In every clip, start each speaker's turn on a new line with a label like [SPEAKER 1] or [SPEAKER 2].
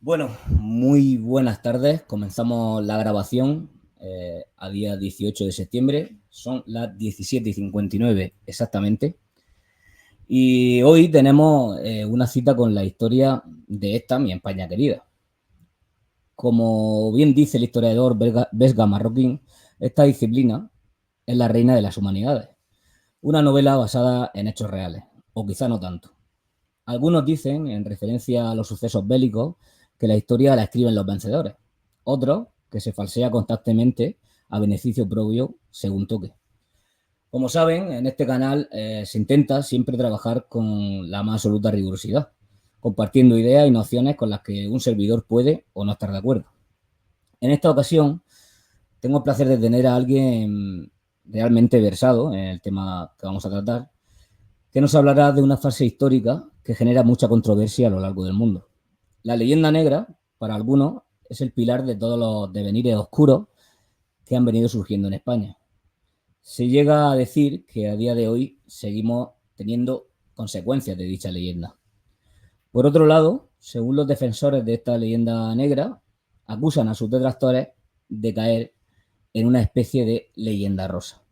[SPEAKER 1] Bueno, muy buenas tardes. Comenzamos la grabación a día 18 de septiembre. Son las 17:59 exactamente. Y hoy tenemos una cita con la historia de esta, mi España querida. Como bien dice el historiador Vesga Marroquín, esta disciplina es la reina de las humanidades. Una novela basada en hechos reales, o quizá no tanto. Algunos dicen, en referencia a los sucesos bélicos, que la historia la escriben los vencedores. Otros, que se falsea constantemente a beneficio propio según toque. Como saben, en este canal se intenta siempre trabajar con la más absoluta rigurosidad, compartiendo ideas y nociones con las que un servidor puede o no estar de acuerdo. En esta ocasión, tengo el placer de tener a alguien realmente versado en el tema que vamos a tratar, que nos hablará de una fase histórica que genera mucha controversia a lo largo del mundo. La leyenda negra, para algunos, es el pilar de todos los devenires oscuros que han venido surgiendo en España. Se llega a decir que a día de hoy seguimos teniendo consecuencias de dicha leyenda. Por otro lado, según los defensores de esta leyenda negra, acusan a sus detractores de caer en una especie de leyenda rosa.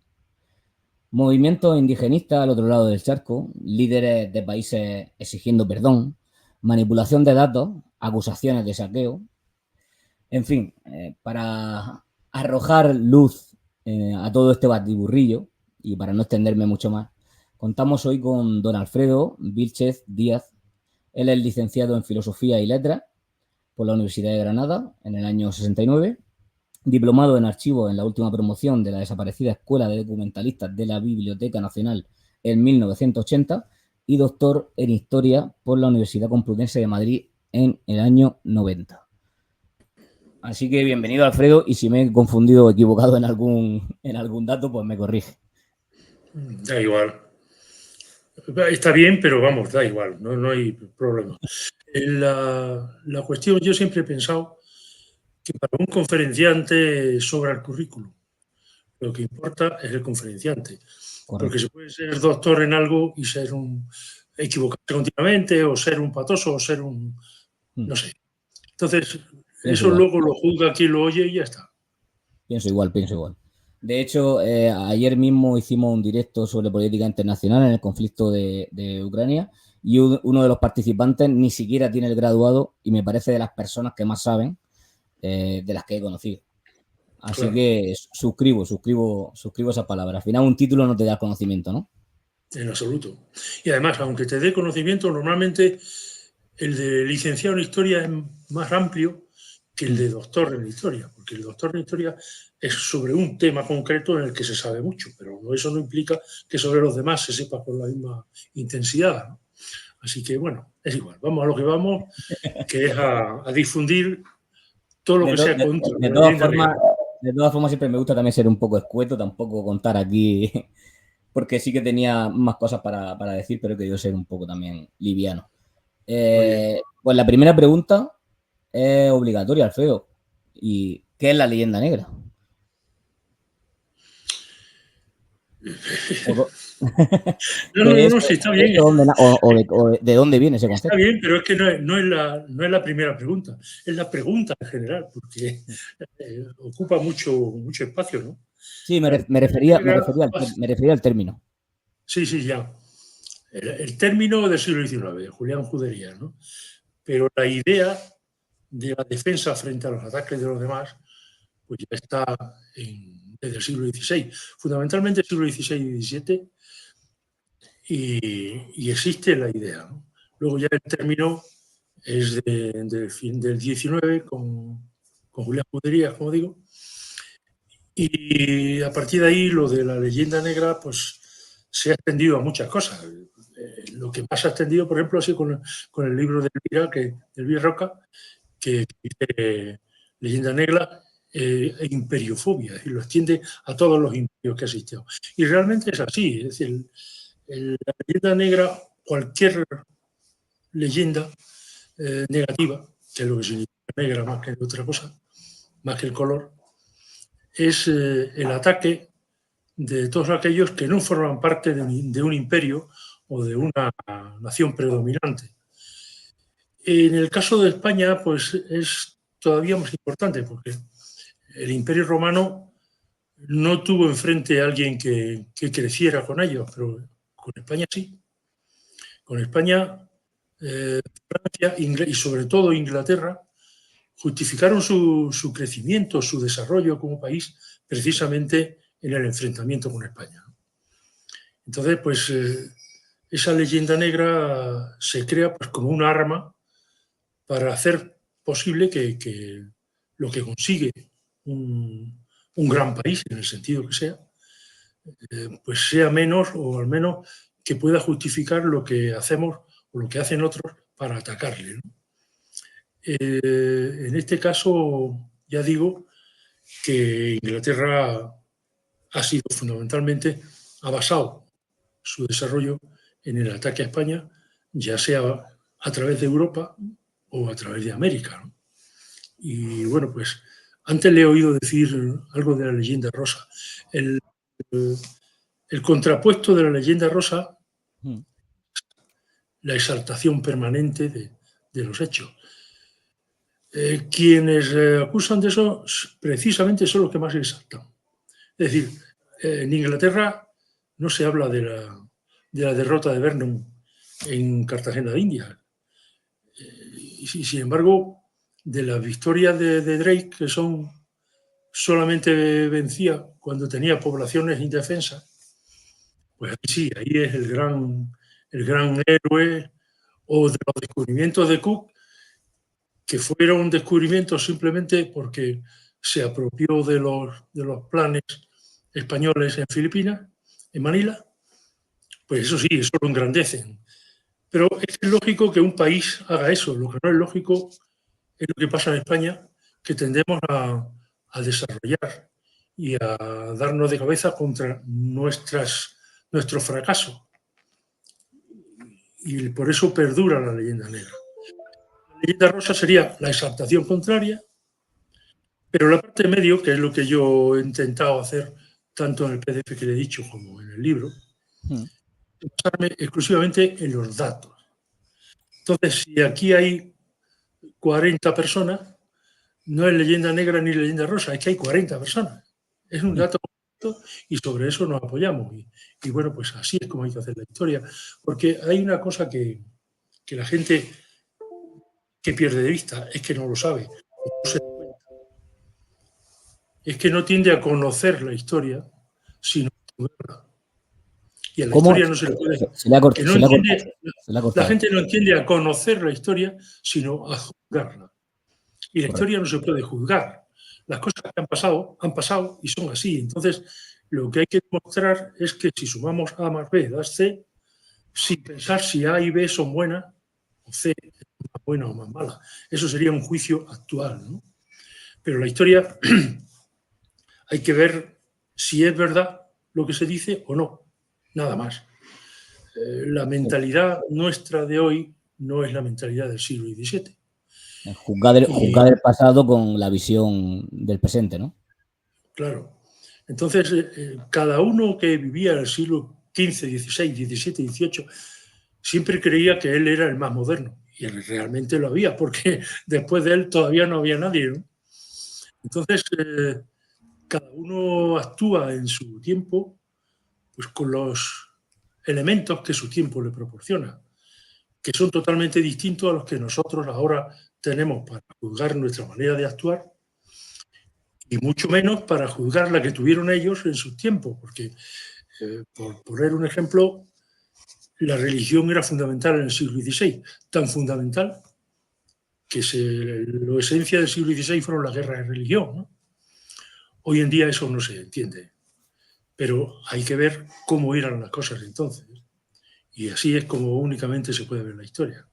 [SPEAKER 1] Movimientos indigenistas al otro lado del charco, líderes de países exigiendo perdón, manipulación de datos, acusaciones de saqueo. En fin, para arrojar luz a todo este batiburrillo y para no extenderme mucho más, contamos hoy con don Alfredo Vílchez Díaz. Él es licenciado en Filosofía y Letras por la Universidad de Granada en el año 69, diplomado en Archivos en la última promoción de la desaparecida Escuela de Documentalistas de la Biblioteca Nacional en 1980 y doctor en Historia por la Universidad Complutense de Madrid en el año 90. Así que bienvenido, Alfredo, y si me he confundido o equivocado en algún dato, pues me corrige.
[SPEAKER 2] Da igual. Está bien, pero vamos, da igual, no hay problema. La cuestión, yo siempre he pensado que para un conferenciante sobra el currículum. Lo que importa es el conferenciante. Porque
[SPEAKER 1] Correcto.
[SPEAKER 2] se puede ser doctor en algo y ser equivocarse continuamente, o ser un patoso, o ser un, no sé. Entonces,
[SPEAKER 1] Pienso
[SPEAKER 2] eso
[SPEAKER 1] igual.
[SPEAKER 2] luego lo juzga quien lo oye y ya está.
[SPEAKER 1] Pienso igual. De hecho, ayer mismo hicimos un directo sobre política internacional en el conflicto de Ucrania y uno de los participantes ni siquiera tiene el graduado y me parece de las personas que más saben de las que he conocido. Así
[SPEAKER 2] Claro,
[SPEAKER 1] que suscribo esas palabras. Al final un título no te da conocimiento, ¿no?
[SPEAKER 2] en absoluto. Y además, aunque te dé conocimiento, normalmente el de licenciado en historia es más amplio que el
[SPEAKER 1] Mm.
[SPEAKER 2] de doctor en historia, porque el doctor en historia es sobre un tema concreto en el que se sabe mucho, pero eso no implica que sobre los demás se sepa con la misma intensidad, ¿no? Así que bueno, es igual, vamos a lo que vamos, que es a difundir todo lo
[SPEAKER 1] De,
[SPEAKER 2] que
[SPEAKER 1] to-
[SPEAKER 2] sea
[SPEAKER 1] de-
[SPEAKER 2] contra
[SPEAKER 1] de
[SPEAKER 2] la
[SPEAKER 1] todas
[SPEAKER 2] leyenda negra.
[SPEAKER 1] formas, de todas formas, siempre me gusta también ser un poco escueto, tampoco contar aquí, porque sí que tenía más cosas para decir, pero he querido ser un poco también liviano.
[SPEAKER 2] Muy bien.
[SPEAKER 1] Pues la primera pregunta es obligatoria, Alfredo. ¿Y qué es la leyenda negra? O-
[SPEAKER 2] No, no,
[SPEAKER 1] ¿Qué
[SPEAKER 2] no,
[SPEAKER 1] es?
[SPEAKER 2] no, sí, está
[SPEAKER 1] ¿Qué es?
[SPEAKER 2] bien,
[SPEAKER 1] ¿De dónde viene ese
[SPEAKER 2] está
[SPEAKER 1] concepto?
[SPEAKER 2] bien, pero es que no es la primera pregunta, es la pregunta en general, porque ocupa mucho espacio, ¿no?
[SPEAKER 1] Sí,
[SPEAKER 2] La leyenda negra,
[SPEAKER 1] me refería al término.
[SPEAKER 2] sí, sí, ya. El término del siglo XIX, Julián Juderías, ¿no? Pero la idea de la defensa frente a los ataques de los demás, pues ya está desde el siglo XVI, fundamentalmente el siglo XVI y XVII, y existe la idea, ¿no? Luego ya el término es del fin del XIX con Julián Juderías, como digo, y a partir de ahí lo de la leyenda negra, pues se ha extendido a muchas cosas. Lo que más se ha extendido, por ejemplo, ha sido con el libro de Elvira Roca, que dice Leyenda Negra e imperiofobia, y lo extiende a todos los imperios que ha existido. Y realmente es así, es decir, la leyenda negra, cualquier leyenda negativa, que es lo que significa negra más que otra cosa, más que el color, es el ataque de todos aquellos que no forman parte de un imperio o de una nación predominante. En el caso de España, pues es todavía más importante, porque el Imperio Romano no tuvo enfrente a alguien que creciera con ellos, pero con España sí. Con España, Francia y sobre todo Inglaterra justificaron su crecimiento, su desarrollo como país, precisamente en el enfrentamiento con España. Entonces, pues esa leyenda negra se crea pues, como un arma para hacer posible que lo que consigue un gran país, en el sentido que sea, pues sea menos o al menos que pueda justificar lo que hacemos o lo que hacen otros para atacarle, ¿no? En este caso, ya digo que Inglaterra ha sido fundamentalmente, ha basado su desarrollo en el ataque a España, ya sea a través de Europa o a través de América, ¿no? Y bueno, pues antes le he oído decir algo de la leyenda rosa. El, el contrapuesto de la leyenda rosa, la exaltación permanente de los hechos. Quienes acusan de eso precisamente son los que más exaltan. Es decir, en Inglaterra no se habla de la derrota de Vernon en Cartagena de Indias. Y sin embargo, de las victorias de Drake, que son solamente vencía cuando tenía poblaciones indefensas, pues ahí sí, ahí es el gran héroe, o de los descubrimientos de Cook, que fueron descubrimientos simplemente porque se apropió de los planes españoles en Filipinas, en Manila, pues eso sí, eso lo engrandecen. Pero es lógico que un país haga eso. Lo que no es lógico es lo que pasa en España, que tendemos a desarrollar y a darnos de cabeza contra nuestro fracaso. Y por eso perdura la leyenda negra. La leyenda rosa sería la exaltación contraria, pero la parte de medio, que es lo que yo he intentado hacer tanto en el PDF que le he dicho como en el libro, basarme exclusivamente en los datos. Entonces, si aquí hay 40 personas, no es leyenda negra ni leyenda rosa, es que hay 40 personas. Es un dato y sobre eso nos apoyamos. Y bueno, pues así es como hay que hacer la historia. Porque hay una cosa que la gente que pierde de vista, es que no lo sabe, no se da cuenta. Es que no tiende a conocer la historia, sino a estudiarla. Y a la
[SPEAKER 1] ¿Cómo?
[SPEAKER 2] historia no se le puede...
[SPEAKER 1] Se le ha
[SPEAKER 2] Que
[SPEAKER 1] cortado,
[SPEAKER 2] no
[SPEAKER 1] se le ha cortado,
[SPEAKER 2] entiende,
[SPEAKER 1] se le ha
[SPEAKER 2] la
[SPEAKER 1] cortado.
[SPEAKER 2] gente no entiende a conocer la historia, sino a juzgarla. Y la
[SPEAKER 1] Correcto.
[SPEAKER 2] historia no se puede juzgar. Las cosas que han pasado y son así. Entonces, lo que hay que demostrar es que si sumamos A más B da C, sin pensar si A y B son buenas o C es más buena o más mala. Eso sería un juicio actual, ¿no? Pero la historia hay que ver si es verdad lo que se dice o no, nada más. La mentalidad nuestra de hoy no es la mentalidad del siglo XVII.
[SPEAKER 1] Juzgar
[SPEAKER 2] Y
[SPEAKER 1] el pasado con la visión del presente, ¿no?
[SPEAKER 2] claro, entonces cada uno que vivía en el siglo XV, XVI, XVII, XVIII siempre creía que él era el más moderno. Y realmente lo había, porque después de él todavía no había nadie, ¿no? Entonces, cada uno actúa en su tiempo pues, con los elementos que su tiempo le proporciona, que son totalmente distintos a los que nosotros ahora tenemos para juzgar nuestra manera de actuar y mucho menos para juzgar la que tuvieron ellos en sus tiempos, porque, por poner un ejemplo, la religión era fundamental en el siglo XVI, tan fundamental que la esencia del siglo XVI fueron las guerras de religión, ¿no? Hoy en día eso no se entiende, pero hay que ver cómo eran las cosas entonces. Y así es como únicamente se puede ver la historia.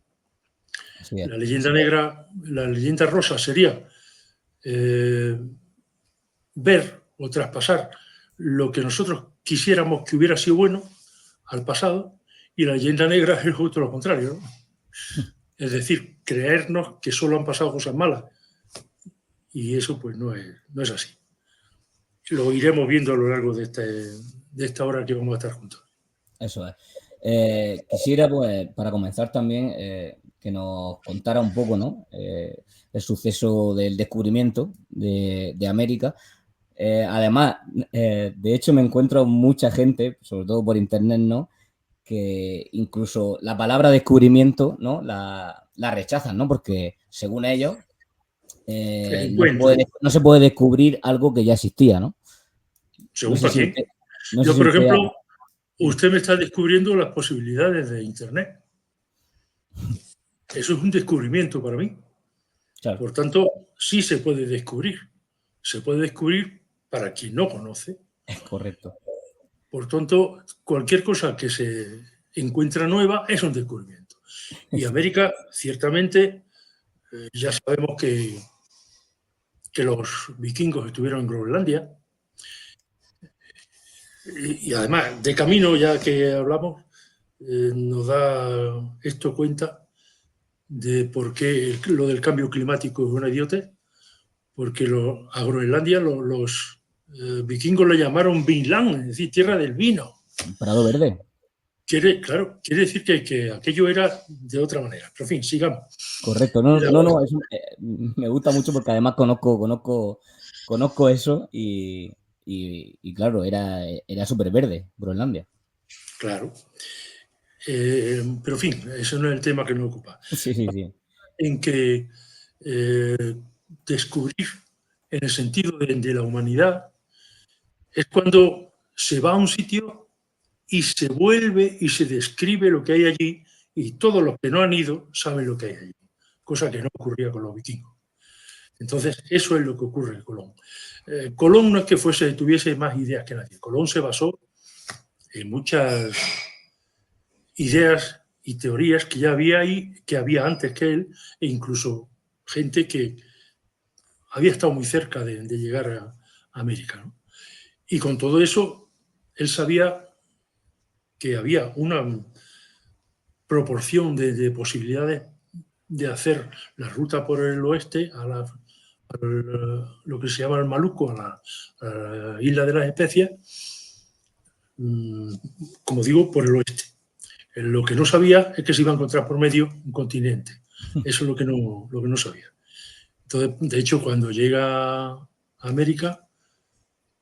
[SPEAKER 1] Así es.
[SPEAKER 2] La leyenda negra, la leyenda rosa sería ver o traspasar lo que nosotros quisiéramos que hubiera sido bueno al pasado, y la leyenda negra es justo lo contrario, ¿no? Es decir, creernos que solo han pasado cosas malas, y eso pues no es así. Lo iremos viendo a lo largo de esta hora que vamos a estar juntos.
[SPEAKER 1] Eso es. Quisiera, pues, para comenzar también, que nos contara un poco, ¿no? El suceso del descubrimiento de América. Además, de hecho, me encuentro mucha gente, sobre todo por internet, ¿no? Que incluso la palabra descubrimiento, ¿no? La rechazan, ¿no? Porque según ellos,
[SPEAKER 2] El encuentro,
[SPEAKER 1] no se puede descubrir algo que ya existía, ¿no? No
[SPEAKER 2] según
[SPEAKER 1] sé
[SPEAKER 2] para
[SPEAKER 1] si
[SPEAKER 2] quién.
[SPEAKER 1] usted, no sé
[SPEAKER 2] Yo,
[SPEAKER 1] si
[SPEAKER 2] por
[SPEAKER 1] usted,
[SPEAKER 2] ejemplo, usted me está descubriendo las posibilidades de Internet. Eso es un descubrimiento para mí.
[SPEAKER 1] claro,
[SPEAKER 2] Por tanto, sí se puede descubrir. Se puede descubrir para quien no conoce.
[SPEAKER 1] es correcto.
[SPEAKER 2] Por tanto, cualquier cosa que se encuentra nueva es un descubrimiento. Y América, ciertamente, ya sabemos que los vikingos estuvieron en Groenlandia. Y además, de camino, ya que hablamos, nos da esto cuenta de por qué lo del cambio climático es una idiotez, porque a Groenlandia los vikingos lo llamaron Vinland, es decir, tierra del vino.
[SPEAKER 1] Prado Verde.
[SPEAKER 2] Claro, quiere decir que aquello era de otra manera. Pero en fin, sigamos.
[SPEAKER 1] Correcto. No, no, no, me gusta mucho porque además conozco eso y claro, era súper verde, Groenlandia.
[SPEAKER 2] Claro. Pero en fin, eso no es el tema que nos ocupa.
[SPEAKER 1] Sí, sí, sí.
[SPEAKER 2] En que descubrir en el sentido de la humanidad es cuando se va a un sitio y se vuelve y se describe lo que hay allí y todos los que no han ido saben lo que hay allí, cosa que no ocurría con los vikingos. Entonces, eso es lo que ocurre en Colón. Colón no es que tuviese más ideas que nadie. Colón se basó en muchas ideas y teorías que ya había ahí, que había antes que él, e incluso gente que había estado muy cerca de llegar a América, ¿no? Y con todo eso, él sabía que había una proporción de posibilidades de hacer la ruta por el oeste lo que se llama el Maluco, a la isla de las especias, como digo, por el oeste. Lo que no sabía es que se iba a encontrar por medio un continente. Eso es lo que no sabía. Entonces, de hecho, cuando llega a América,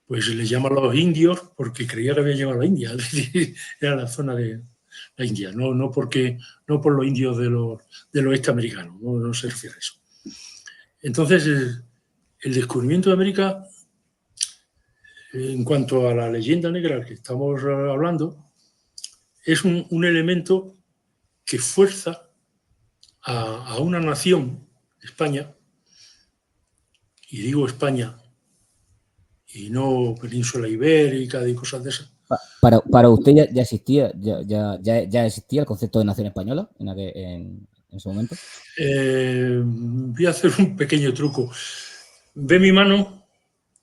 [SPEAKER 2] pues le llaman a los indios porque creía que había llegado a la India, es decir, era la zona de la India, no por los indios del oeste americano, no se refiere a eso. Entonces, el descubrimiento de América, en cuanto a la leyenda negra que estamos hablando, es un elemento que fuerza a una nación, España, y digo España, y no península ibérica y cosas de esas.
[SPEAKER 1] Para usted ya existía, ya existía el concepto de nación española en ese momento.
[SPEAKER 2] Voy a hacer un pequeño truco. Ve mi mano,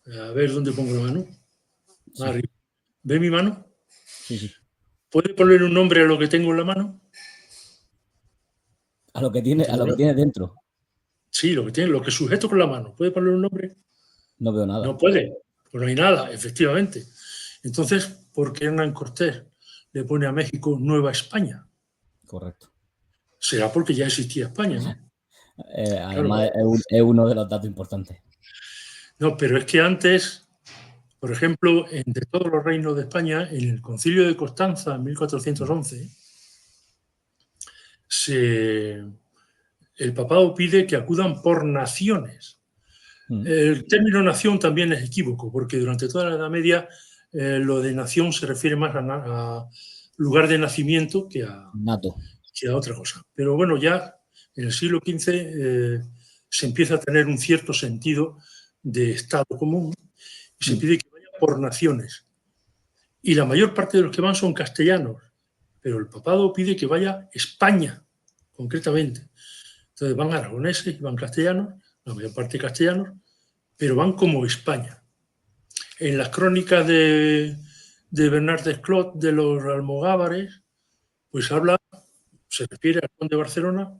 [SPEAKER 2] a ver dónde pongo la mano.
[SPEAKER 1] Sí,
[SPEAKER 2] Arriba. ¿Ve mi mano?
[SPEAKER 1] sí, sí.
[SPEAKER 2] ¿Puede poner un nombre a lo que tengo en la mano?
[SPEAKER 1] A lo que tiene dentro.
[SPEAKER 2] Sí, lo que sujeto con la mano. ¿Puede poner un nombre?
[SPEAKER 1] No veo nada.
[SPEAKER 2] No puede, pues no hay nada, efectivamente. Entonces, ¿por qué Hernán Cortés le pone a México Nueva España?
[SPEAKER 1] Correcto.
[SPEAKER 2] Será porque ya existía España, ¿no? Claro,
[SPEAKER 1] Además, es uno de los datos importantes.
[SPEAKER 2] no, pero es que antes, por ejemplo, entre todos los reinos de España, en el Concilio de Constanza en 1411, el papado pide que acudan por naciones. El término nación también es equívoco, porque durante toda la Edad Media lo de nación se refiere más a lugar de nacimiento
[SPEAKER 1] Nato.
[SPEAKER 2] que a otra cosa. Pero bueno, ya en el siglo XV se empieza a tener un cierto sentido de Estado común y se pide que vaya por naciones. Y la mayor parte de los que van son castellanos, pero el papado pide que vaya España, concretamente. Entonces van aragoneses y van castellanos, la mayor parte castellanos, pero van como España. En las crónicas de Bernard Desclot de los almogávares, pues se refiere al conde de Barcelona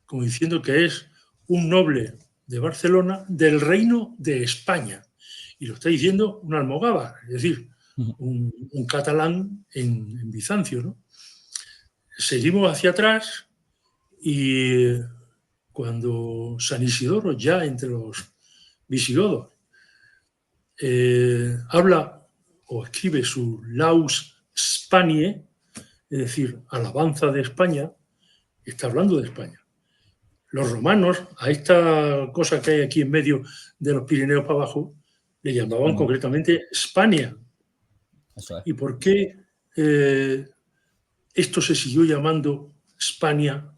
[SPEAKER 2] como diciendo que es un noble de Barcelona del reino de España. Y lo está diciendo un almogávar, es decir, un catalán en Bizancio, ¿no? Seguimos hacia atrás Y cuando San Isidoro, ya entre los visigodos, habla o escribe su Laus Spaniae, es decir, alabanza de España, está hablando de España. Los romanos, a esta cosa que hay aquí en medio de los Pirineos para abajo, le llamaban concretamente España.
[SPEAKER 1] Eso es.
[SPEAKER 2] ¿Y por qué esto se siguió llamando España?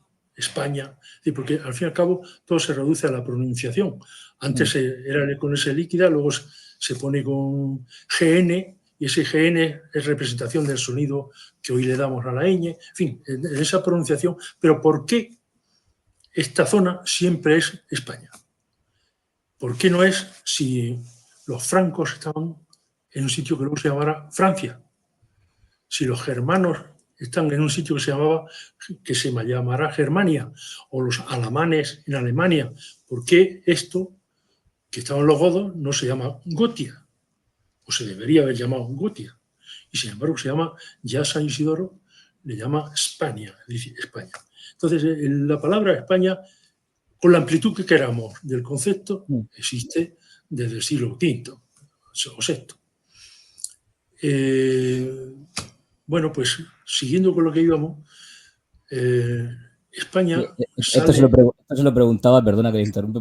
[SPEAKER 2] Porque al fin y al cabo todo se reduce a la pronunciación. Antes era con ese líquida, luego se pone con GN, y ese GN es representación del sonido que hoy le damos a la ñ. En fin, en esa pronunciación. Pero ¿por qué esta zona siempre es España? ¿Por qué no es si los francos estaban en un sitio que luego se llamara Francia? Si los germanos están en un sitio que se llamará Germania, o los alamanes en Alemania, ¿por qué esto, que estaban los godos, no se llama Gotia? O se debería haber llamado Gotia. Y sin embargo se llama, ya San Isidoro le llama España, dice España. Entonces la palabra España, con la amplitud que queramos del concepto, existe desde el siglo V o VI. Bueno, pues siguiendo con lo que íbamos, España
[SPEAKER 1] Esto
[SPEAKER 2] sale...
[SPEAKER 1] se lo preguntaba, perdona que le interrumpe,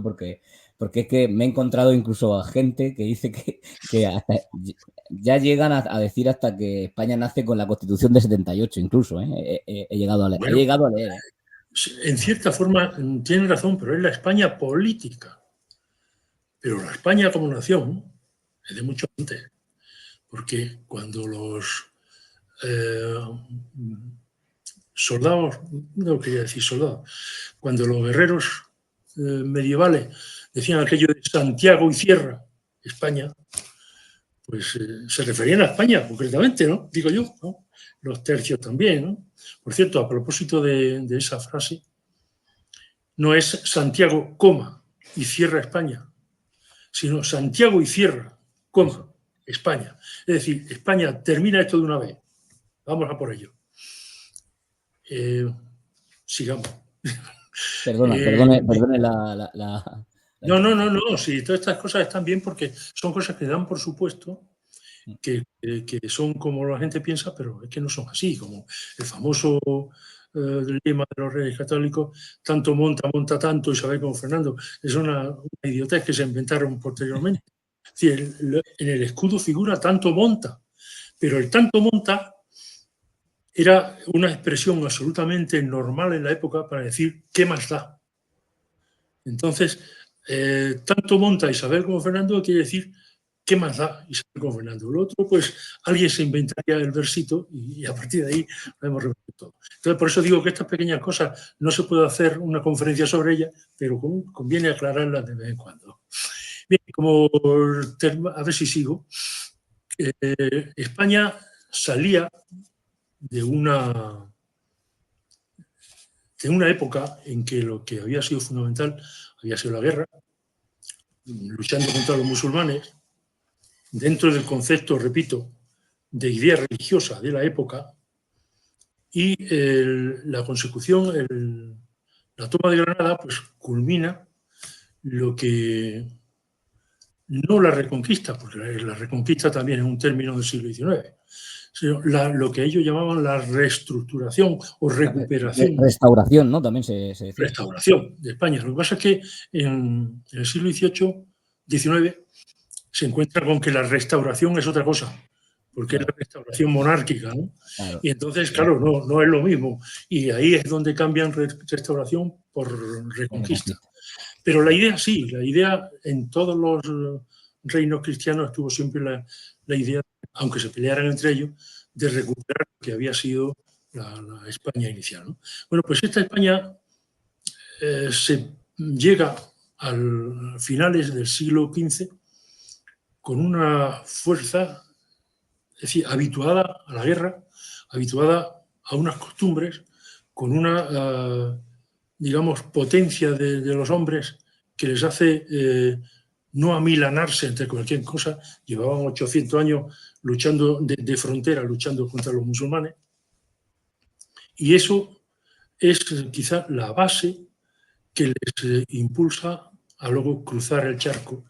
[SPEAKER 1] porque es que me he encontrado incluso a gente que dice que hasta, ya llegan a decir hasta que España nace con la Constitución de 78, incluso. He llegado a leer.
[SPEAKER 2] Bueno,
[SPEAKER 1] he llegado a leer.
[SPEAKER 2] En cierta forma tienen razón, pero es la España política. Pero la España como nación es de mucho antes, porque cuando los soldados, no quería decir soldados, cuando los guerreros medievales decían aquello de Santiago y Cierra, España, pues se referían a España concretamente, ¿no? Digo yo, ¿no? Los tercios también, ¿no? Por cierto, a propósito de esa frase, no es Santiago, coma, y cierra España, sino Santiago y cierra, coma, España. Es decir, España termina esto de una vez. Vamos a por ello. Sigamos.
[SPEAKER 1] Perdone la
[SPEAKER 2] No. Sí, todas estas cosas están bien porque son cosas que dan por supuesto que son como la gente piensa, pero es que no son así. Como el famoso lema de los Reyes Católicos, tanto monta tanto Isabel como Fernando. Es una idiotez que se inventaron posteriormente. Es decir, en el escudo figura tanto monta, pero el tanto monta era una expresión absolutamente normal en la época para decir ¿qué más da? Entonces, tanto monta Isabel como Fernando quiere decir ¿qué más da Isabel como Fernando? Lo otro, pues alguien se inventaría el versito y a partir de ahí lo hemos resuelto todo. Entonces, por eso digo que estas pequeñas cosas no se puede hacer una conferencia sobre ellas, pero conviene aclararlas de vez en cuando. Bien, a ver si sigo. España salía de una época en que lo que había sido fundamental había sido la guerra, luchando contra los musulmanes, dentro del concepto, repito, de idea religiosa de la época, y la consecución, la toma de Granada, pues culmina lo que no la reconquista, porque la reconquista también es un término del siglo XIX, sino lo que ellos llamaban la reestructuración o recuperación.
[SPEAKER 1] Restauración, ¿no? También se decía.
[SPEAKER 2] Restauración de España. Lo que pasa es que en el siglo XVIII, XIX, se encuentra con que la restauración es otra cosa, porque claro, es la restauración monárquica, ¿no? Claro. Y entonces, claro, no es lo mismo. Y ahí es donde cambian restauración por reconquista. Pero la idea sí, la idea en todos los reinos cristianos estuvo siempre la idea, aunque se pelearan entre ellos, de recuperar lo que había sido la España inicial, ¿no? Bueno, pues esta España se llega a finales del siglo XV con una fuerza, es decir, habituada a la guerra, habituada a unas costumbres, con una, digamos, potencia de los hombres que les hace no amilanarse entre cualquier cosa. Llevaban 800 años luchando de frontera, luchando contra los musulmanes. Y eso es quizá la base que les impulsa a luego cruzar el charco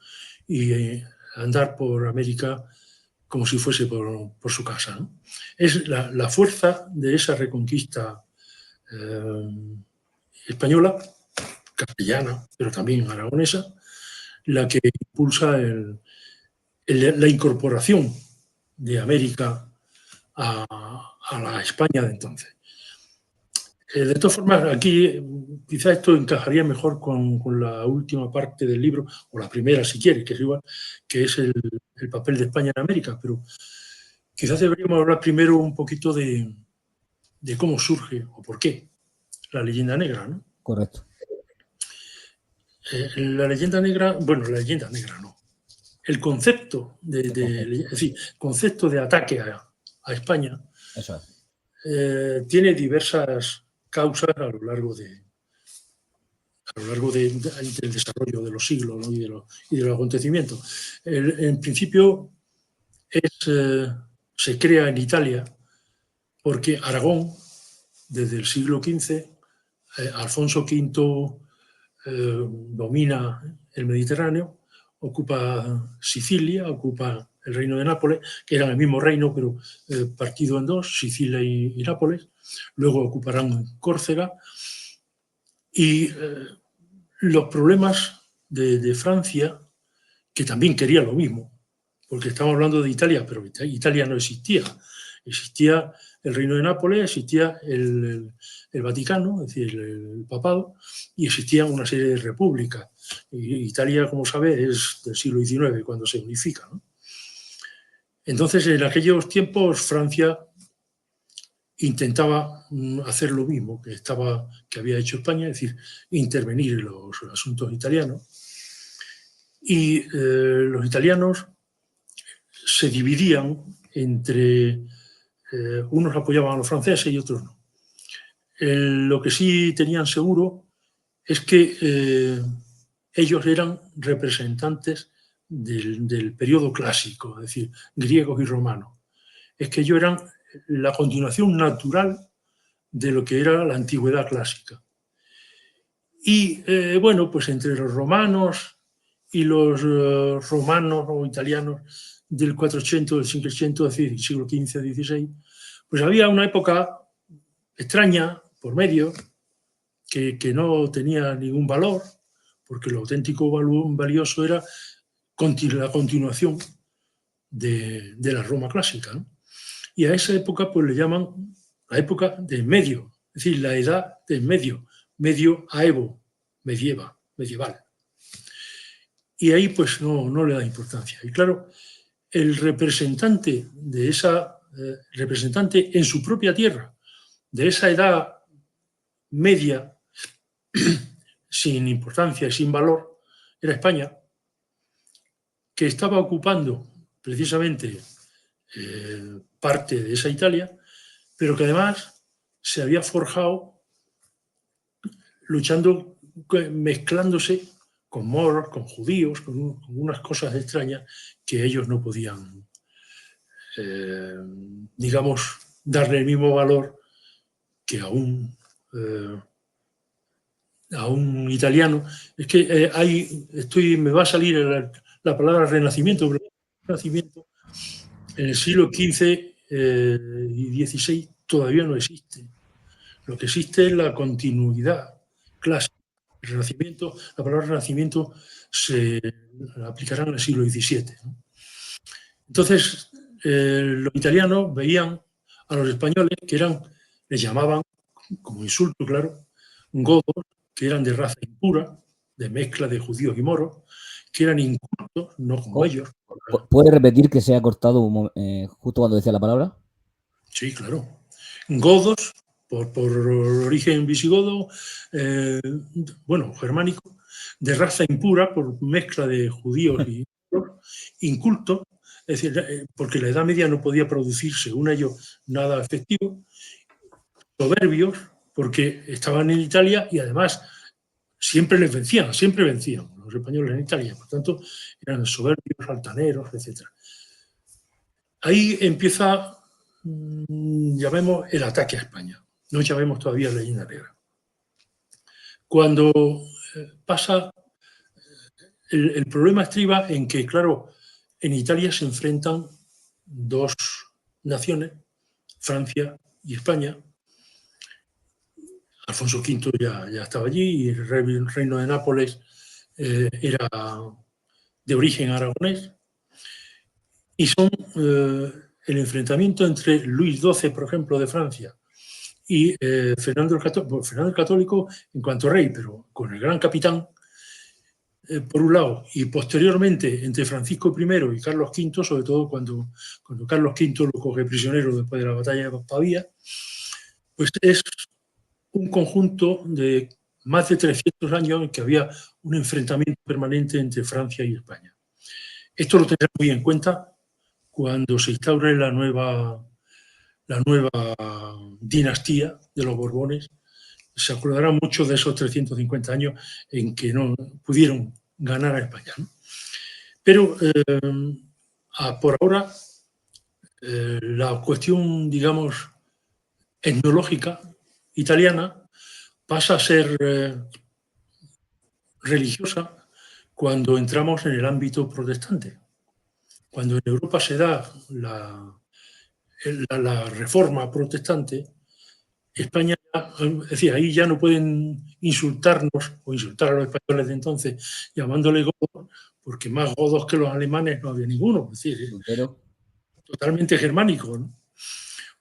[SPEAKER 2] y andar por América como si fuese por su casa, ¿no? Es la fuerza de esa reconquista española, castellana, pero también aragonesa, la que impulsa la incorporación de América a la España de entonces. De todas formas, aquí quizá esto encajaría mejor con la última parte del libro, o la primera si quieres, que es igual, que es el papel de España en América, pero quizás deberíamos hablar primero un poquito de cómo surge o por qué la leyenda negra, ¿no?
[SPEAKER 1] Correcto.
[SPEAKER 2] La leyenda negra, bueno, la leyenda negra no. El concepto es decir, concepto de ataque a España.
[SPEAKER 1] Eso es.
[SPEAKER 2] Tiene diversas causas a lo largo del desarrollo de los siglos, ¿no? y de los acontecimientos. En principio se crea en Italia porque Aragón, desde el siglo XV, Alfonso V domina el Mediterráneo, ocupa Sicilia, ocupa el reino de Nápoles, que era el mismo reino, pero partido en dos, Sicilia y Nápoles. Luego ocuparán Córcega. Y los problemas de Francia, que también quería lo mismo, porque estamos hablando de Italia, pero Italia no existía. Existía el reino de Nápoles, existía el Vaticano, es decir, el papado, y existían una serie de repúblicas. Y Italia, como sabe, es del siglo XIX, cuando se unifica, ¿no? Entonces, en aquellos tiempos, Francia intentaba hacer lo mismo que había hecho España, es decir, intervenir en los asuntos italianos. Y los italianos se dividían entre unos apoyaban a los franceses y otros no. Lo que sí tenían seguro es que ellos eran representantes del periodo clásico, es decir, griegos y romanos. Es que ellos eran la continuación natural de lo que era la antigüedad clásica. Y bueno, pues entre los romanos y los romanos o italianos del 400, del 500, es decir, siglo XV, XVI, pues había una época extraña por medio que no tenía ningún valor, porque lo auténtico valioso era la continuación de la Roma clásica, ¿no? Y a esa época pues le llaman la época del medio, es decir, la edad del medio, medio aevo, medieval. Y ahí pues no le da importancia. Y claro, el representante de esa, representante en su propia tierra, de esa edad media, sin importancia y sin valor, era España, que estaba ocupando precisamente parte de esa Italia, pero que además se había forjado luchando, mezclándose con moros, con judíos, con unas cosas extrañas que ellos no podían, digamos, darle el mismo valor que a un italiano. Es que me va a salir la palabra renacimiento, pero el renacimiento en el siglo XV y XVI todavía no existe. Lo que existe es la continuidad clásica. El renacimiento, la palabra renacimiento se aplicará en el siglo XVII, ¿no? Entonces, los italianos veían a los españoles que les llamaban, como insulto, claro, godos, que eran de raza impura, de mezcla de judíos y moros, que eran incultos, no como ellos.
[SPEAKER 1] ¿Puede repetir que se ha cortado justo cuando decía la palabra?
[SPEAKER 2] Sí, claro. Godos, por origen visigodo, bueno, germánico, de raza impura, por mezcla de judíos y incultos, es decir, porque la Edad Media no podía producir, según ellos, nada efectivo, soberbios, porque estaban en Italia y además siempre vencían los españoles en Italia, por tanto, eran soberbios, altaneros, etc. Ahí empieza, llamemos, el ataque a España. No llamemos todavía leyenda negra. Cuando pasa, el problema estriba en que, claro, en Italia se enfrentan dos naciones, Francia y España. Alfonso V ya estaba allí y el reino de Nápoles era de origen aragonés. Y son el enfrentamiento entre Luis XII, por ejemplo, de Francia, y Fernando el Católico en cuanto rey, pero con el gran capitán, por un lado, y posteriormente entre Francisco I y Carlos V, sobre todo cuando Carlos V lo coge prisionero después de la batalla de Pavía, pues es un conjunto de más de 300 años en que había un enfrentamiento permanente entre Francia y España. Esto lo tendrá muy en cuenta cuando se instaure la nueva dinastía de los Borbones. Se acordará mucho de esos 350 años en que no pudieron ganar a España, ¿no? Pero por ahora la cuestión, digamos, etnológica italiana pasa a ser religiosa cuando entramos en el ámbito protestante. Cuando en Europa se da la reforma protestante, España, es decir, ahí ya no pueden insultarnos o insultar a los españoles de entonces llamándole godos, porque más godos que los alemanes no había ninguno, es decir, totalmente germánico, ¿no?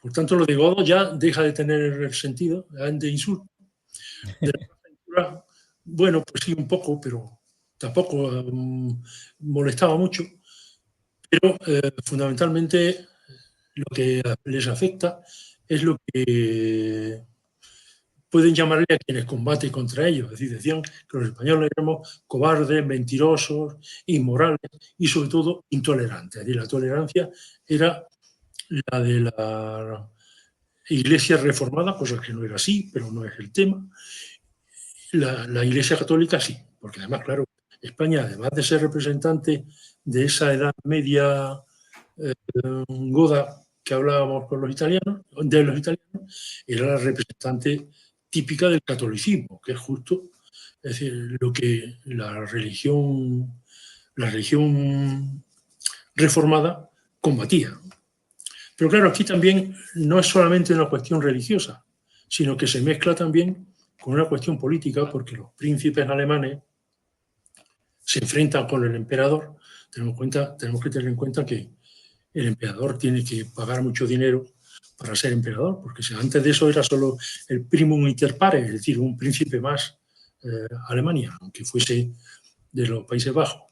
[SPEAKER 2] Por tanto, lo de godos ya deja de tener el sentido de insulto. De la bueno, pues sí, un poco, pero tampoco molestaba mucho. Pero fundamentalmente lo que les afecta es lo que pueden llamarle a quienes combaten contra ellos. Es decir, decían que los españoles éramos cobardes, mentirosos, inmorales y sobre todo intolerantes. Es decir, la tolerancia era la de la Iglesia reformada, cosa que no era así, pero no es el tema. La Iglesia católica sí, porque además, claro, España, además de ser representante de esa edad media goda que hablábamos con los italianos, era la representante típica del catolicismo, que es justo, es decir, lo que la religión reformada combatía. Pero claro, aquí también no es solamente una cuestión religiosa, sino que se mezcla también con una cuestión política, porque los príncipes alemanes se enfrentan con el emperador. Tenemos que tener en cuenta que el emperador tiene que pagar mucho dinero para ser emperador, porque si antes de eso era solo el primum inter pares, es decir, un príncipe más Alemania, aunque fuese de los Países Bajos.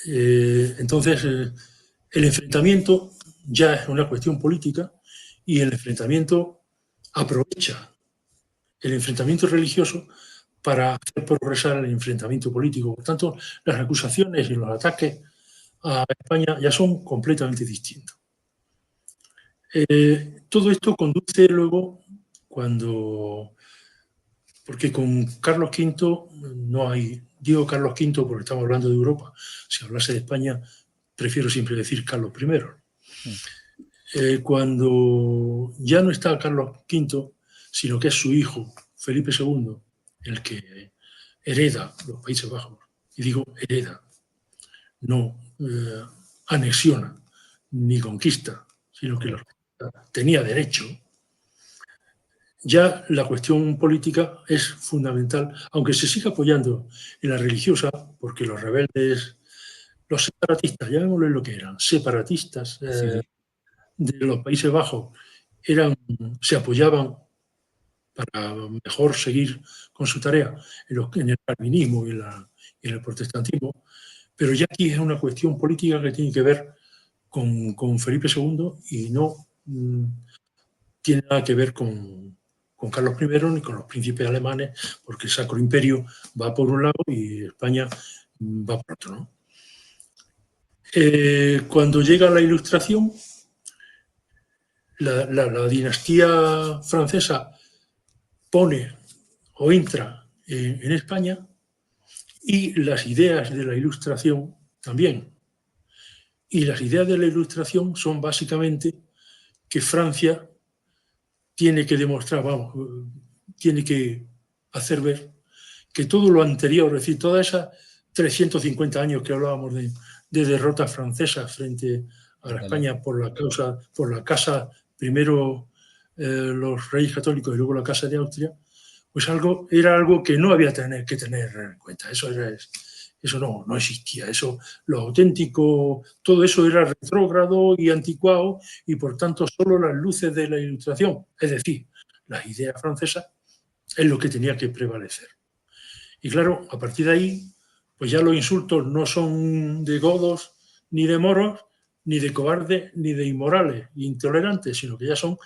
[SPEAKER 2] Entonces, el enfrentamiento ya es una cuestión política y el enfrentamiento aprovecha el enfrentamiento religioso para hacer progresar el enfrentamiento político. Por tanto, las acusaciones y los ataques a España ya son completamente distintos. Todo esto conduce luego porque con Carlos V no hay, digo Carlos V porque estamos hablando de Europa, si hablase de España prefiero siempre decir Carlos I. Cuando ya no está Carlos V, sino que es su hijo, Felipe II, el que hereda los Países Bajos, y digo hereda, no anexiona ni conquista, sino que los tenía derecho, ya la cuestión política es fundamental, aunque se siga apoyando en la religiosa, porque los rebeldes, los separatistas, llamémoslo lo que eran, separatistas de los Países Bajos, se apoyaban para mejor seguir con su tarea en el calvinismo y en el protestantismo, pero ya aquí es una cuestión política que tiene que ver con Felipe II y no tiene nada que ver con Carlos I ni con los príncipes alemanes, porque el Sacro Imperio va por un lado y España va por otro, ¿no? Cuando llega la Ilustración, la dinastía francesa pone o entra en España y las ideas de la Ilustración también. Y las ideas de la Ilustración son básicamente que Francia tiene que demostrar, tiene que hacer ver que todo lo anterior, es decir, todas esas 350 años que hablábamos de derrotas francesas frente a la España por la casa, primero los reyes católicos y luego la casa de Austria, pues era algo que no había que tener en cuenta. Eso no existía. Eso, lo auténtico, todo eso era retrógrado y anticuado, y por tanto solo las luces de la Ilustración, es decir, las ideas francesas, es lo que tenía que prevalecer. Y claro, a partir de ahí, pues ya los insultos no son de godos, ni de moros, ni de cobardes, ni de inmorales, intolerantes, sino que ya son,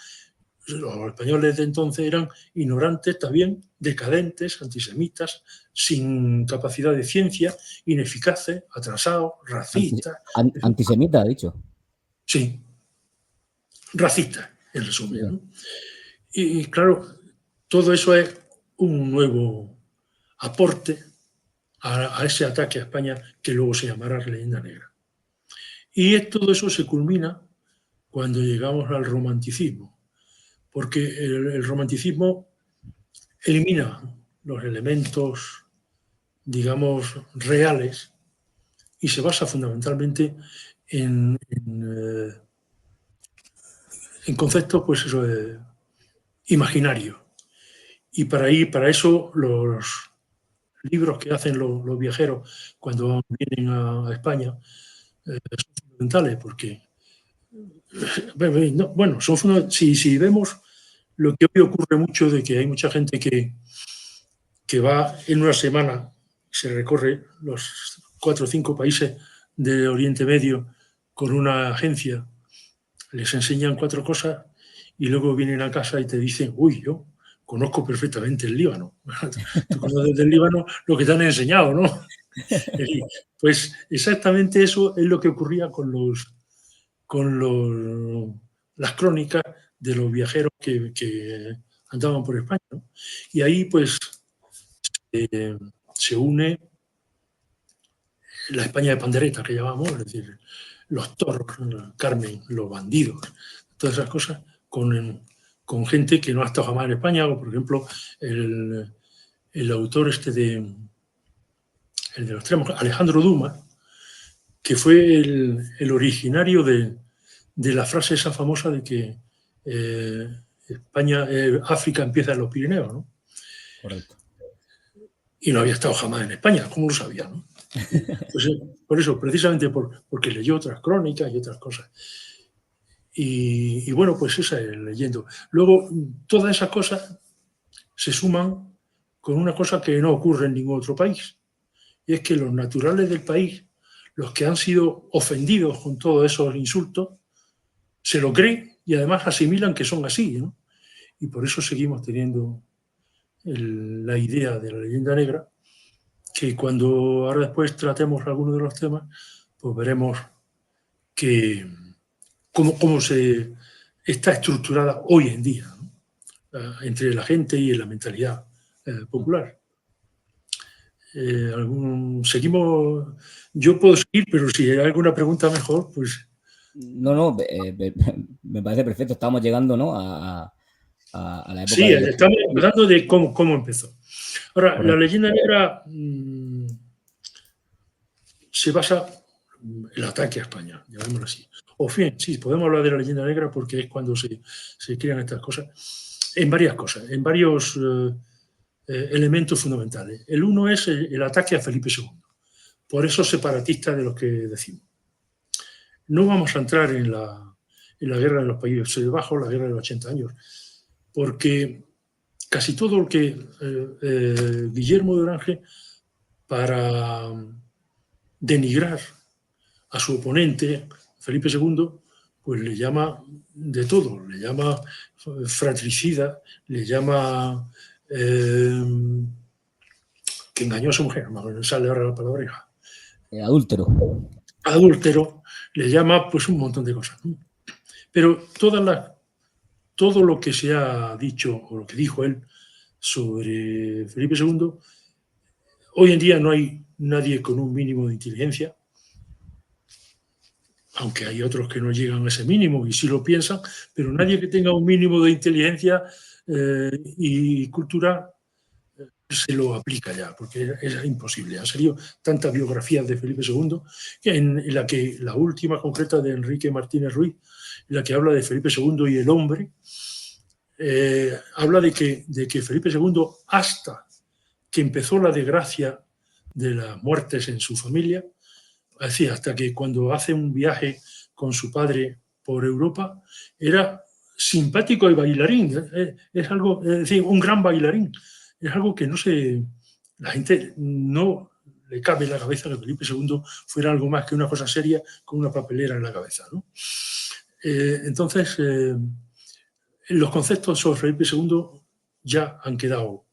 [SPEAKER 2] los españoles de entonces eran ignorantes también, decadentes, antisemitas, sin capacidad de ciencia, ineficaces, atrasados, racistas.
[SPEAKER 1] Antisemita, ha dicho.
[SPEAKER 2] Sí, racistas, en resumen, ¿no? Y claro, todo eso es un nuevo aporte a ese ataque a España que luego se llamará Leyenda Negra. Y todo eso se culmina cuando llegamos al romanticismo, porque el romanticismo elimina los elementos, digamos, reales y se basa fundamentalmente en conceptos, pues eso, imaginarios. Y para eso los libros que hacen los viajeros cuando vienen a España son fundamentales, porque, bueno, son fundamentales. Si vemos lo que hoy ocurre mucho, de que hay mucha gente que va en una semana, se recorre los 4 o 5 países de Oriente Medio con una agencia, les enseñan 4 cosas y luego vienen a casa y te dicen, uy, yo conozco perfectamente el Líbano. Tú conoces del Líbano lo que te han enseñado, ¿no? Pues exactamente eso es lo que ocurría con las crónicas de los viajeros que andaban por España, ¿no? Y ahí pues se une la España de pandereta que llamamos, es decir, los toros, Carmen, los bandidos, todas esas cosas, con gente que no ha estado jamás en España, o por ejemplo el autor el de los tramos, Alejandro Dumas, que fue el originario de la frase esa famosa de que África empieza en los Pirineos, ¿no?
[SPEAKER 1] Correcto.
[SPEAKER 2] Y no había estado jamás en España, ¿cómo lo sabía, no? Pues, por eso, precisamente porque leyó otras crónicas y otras cosas. Y bueno, pues esa es leyendo. Luego, todas esas cosas se suman con una cosa que no ocurre en ningún otro país, y es que los naturales del país, los que han sido ofendidos con todos esos insultos, se lo creen y además asimilan que son así, ¿no? Y por eso seguimos teniendo la idea de la leyenda negra, que cuando ahora después tratemos algunos de los temas, pues veremos cómo se está estructurada hoy en día, ¿no? Entre la gente y en la mentalidad popular. Seguimos, yo puedo seguir, pero si hay alguna pregunta mejor, pues...
[SPEAKER 1] No, me parece perfecto. Estamos llegando, ¿no?, a la época.
[SPEAKER 2] Sí, estamos hablando de cómo empezó. Ahora,
[SPEAKER 1] Correcto.
[SPEAKER 2] la leyenda negra se basa en el ataque a España, llamémoslo así. O bien, sí, podemos hablar de la leyenda negra porque es cuando se crean estas cosas, en varias cosas, en varios elementos fundamentales. El uno es el ataque a Felipe II, por esos separatistas de los que decimos. No vamos a entrar en la guerra de los Países Bajos, la guerra de los 80 años, porque casi todo lo que Guillermo de Orange, para denigrar a su oponente, Felipe II, pues le llama de todo, le llama fratricida, le llama que engañó a su mujer, no sale ahora la palabra,
[SPEAKER 1] Adúltero.
[SPEAKER 2] Adúltero, le llama pues un montón de cosas. Pero todo lo que se ha dicho, o lo que dijo él sobre Felipe II, hoy en día no hay nadie con un mínimo de inteligencia, aunque hay otros que no llegan a ese mínimo y sí lo piensan, pero nadie que tenga un mínimo de inteligencia y cultura se lo aplica ya, porque es imposible. Han salido tantas biografías de Felipe II, que en la que la última concreta de Enrique Martínez Ruiz, en la que habla de Felipe II y el hombre, habla de que Felipe II, hasta que empezó la desgracia de las muertes en su familia, así hasta que cuando hace un viaje con su padre por Europa, era simpático y bailarín. Es algo, es decir, un gran bailarín. Es algo que no se... La gente no le cabe en la cabeza que Felipe II fuera algo más que una cosa seria con una papelera en la cabeza, ¿no? Entonces, los conceptos sobre Felipe II ya han quedado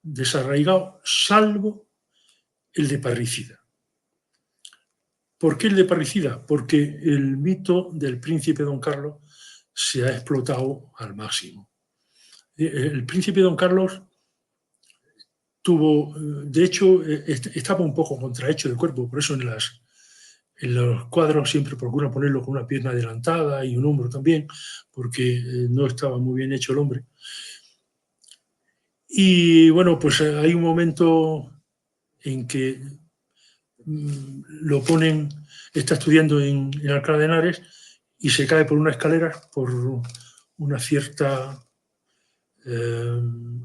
[SPEAKER 2] desarraigados, salvo el de parricida. ¿Por qué el de parricida? Porque el mito del príncipe Don Carlos se ha explotado al máximo. El príncipe Don Carlos tuvo, de hecho, estaba un poco contrahecho del cuerpo, por eso en los cuadros siempre procuran ponerlo con una pierna adelantada y un hombro también, porque no estaba muy bien hecho el hombre. Y bueno, pues hay un momento en que lo ponen, está estudiando en Alcalá de Henares y se cae por una escalera por una cierta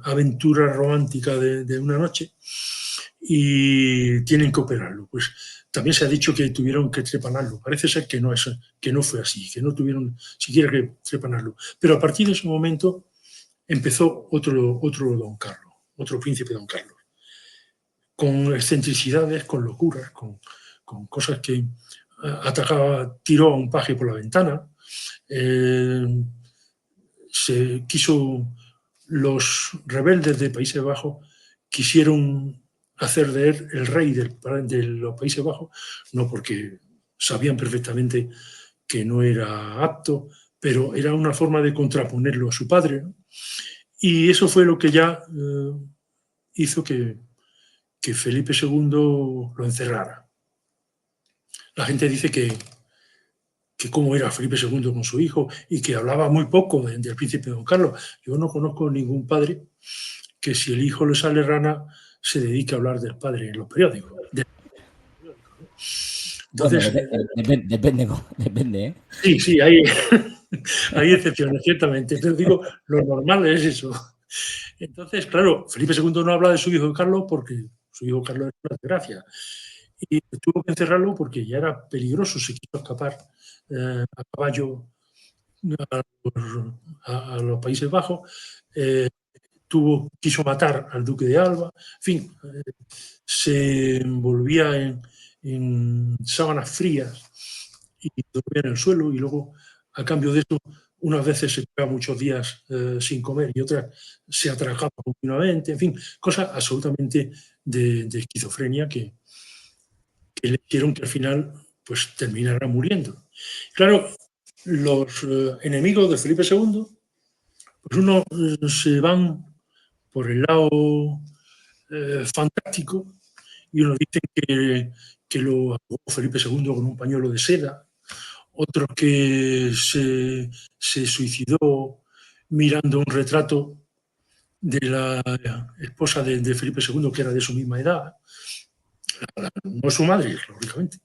[SPEAKER 2] aventura romántica de una noche y tienen que operarlo. Pues también se ha dicho que tuvieron que trepanarlo. Parece ser que no fue así, que no tuvieron siquiera que trepanarlo. Pero a partir de ese momento empezó otro Don Carlos, otro príncipe Don Carlos, con excentricidades, con locuras, con cosas que atacaba, tiró a un paje por la ventana, los rebeldes de Países Bajos quisieron hacer de él el rey de los Países Bajos, no porque sabían perfectamente que no era apto, pero era una forma de contraponerlo a su padre, ¿no? Y eso fue lo que ya hizo que Felipe II lo encerrara. La gente dice que cómo era Felipe II con su hijo y que hablaba muy poco del príncipe Don Carlos. Yo no conozco ningún padre que si el hijo le sale rana se dedique a hablar del padre en los periódicos.
[SPEAKER 1] Bueno,
[SPEAKER 2] Entonces,
[SPEAKER 1] depende, ¿eh?
[SPEAKER 2] sí, hay, hay excepciones, ciertamente. Entonces digo, lo normal es eso. Entonces, claro, Felipe II no habla de su hijo Carlos porque su hijo Carlos es una desgracia. Y tuvo que encerrarlo porque ya era peligroso, se quiso escapar a caballo a los Países Bajos, quiso matar al duque de Alba, en fin, se envolvía en sábanas frías y dormía en el suelo y luego, a cambio de eso, unas veces se quedaba muchos días sin comer y otras se atracaba continuamente, en fin, cosas absolutamente de esquizofrenia que le hicieron que al final pues terminara muriendo. Claro, los enemigos de Felipe II, pues uno se van por el lado fantástico y unos dicen que lo ahogó Felipe II con un pañuelo de seda, otros que se suicidó mirando un retrato de la esposa de Felipe II, que era de su misma edad, no su madre, lógicamente.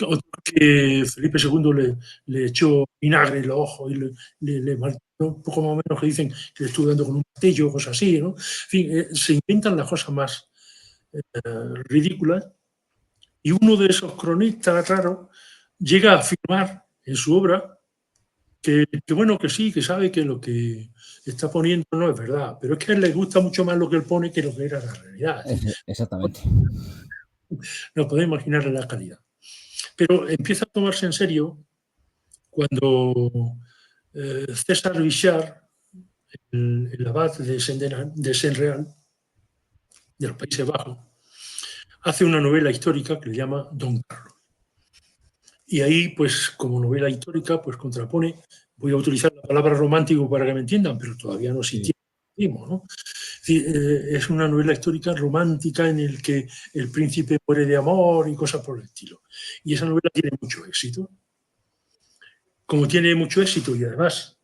[SPEAKER 2] Otro que Felipe II le echó vinagre en los ojos y le maltrató, un poco más o menos que dicen que le estuvo dando con un martillo, cosas así, ¿no? En fin, se inventan las cosas más ridículas y uno de esos cronistas raros llega a afirmar en su obra que bueno, que sí, que sabe que lo que está poniendo no es verdad, pero es que a él le gusta mucho más lo que él pone que lo que era la realidad.
[SPEAKER 1] Exactamente.
[SPEAKER 2] No podemos imaginar la calidad. Pero empieza a tomarse en serio cuando César Vichart, el abad de Saint-Real, de los Países Bajos, hace una novela histórica que le llama Don Carlos. Y ahí, pues, como novela histórica, pues contrapone, voy a utilizar la palabra romántico para que me entiendan, pero todavía no existía, ¿no? Es una novela histórica romántica en el que el príncipe muere de amor y cosas por el estilo. Y esa novela tiene mucho éxito. Como tiene mucho éxito y además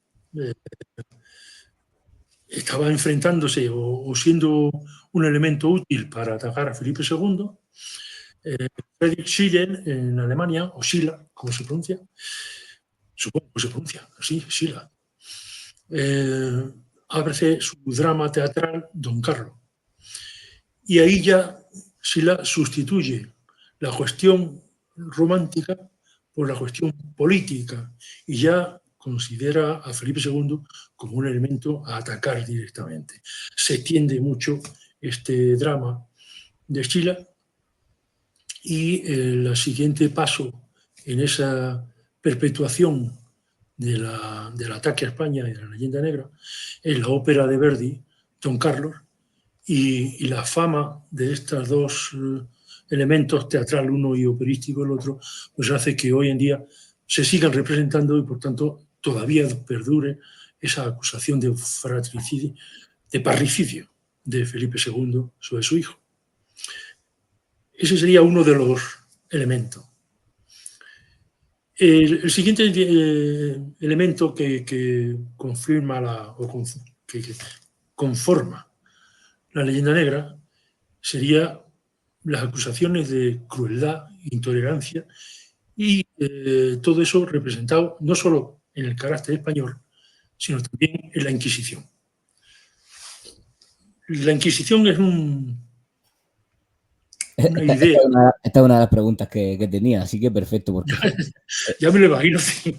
[SPEAKER 2] estaba enfrentándose o siendo un elemento útil para atacar a Felipe II, Friedrich Schiller en Alemania, o Schiller, como se pronuncia, supongo que se pronuncia así, Schiller, abre su drama teatral Don Carlo. Y ahí ya Schiller sustituye la cuestión romántica por la cuestión política y ya considera a Felipe II como un elemento a atacar directamente. Se tiende mucho este drama de Schiller y el siguiente paso en esa perpetuación del ataque a España y de la leyenda negra es la ópera de Verdi, Don Carlos, y la fama de estos dos elementos, teatral uno y operístico el otro, pues hace que hoy en día se sigan representando y por tanto todavía perdure esa acusación de fratricidio, de parricidio de Felipe II sobre su hijo. Ese sería uno de los elementos. El siguiente elemento que confirma que conforma la leyenda negra sería las acusaciones de crueldad, intolerancia y todo eso representado no solo en el carácter español, sino también en la Inquisición. La Inquisición es una idea.
[SPEAKER 1] Esta es una de las preguntas que tenía, así que perfecto. Porque
[SPEAKER 2] ya me lo imagino, sí,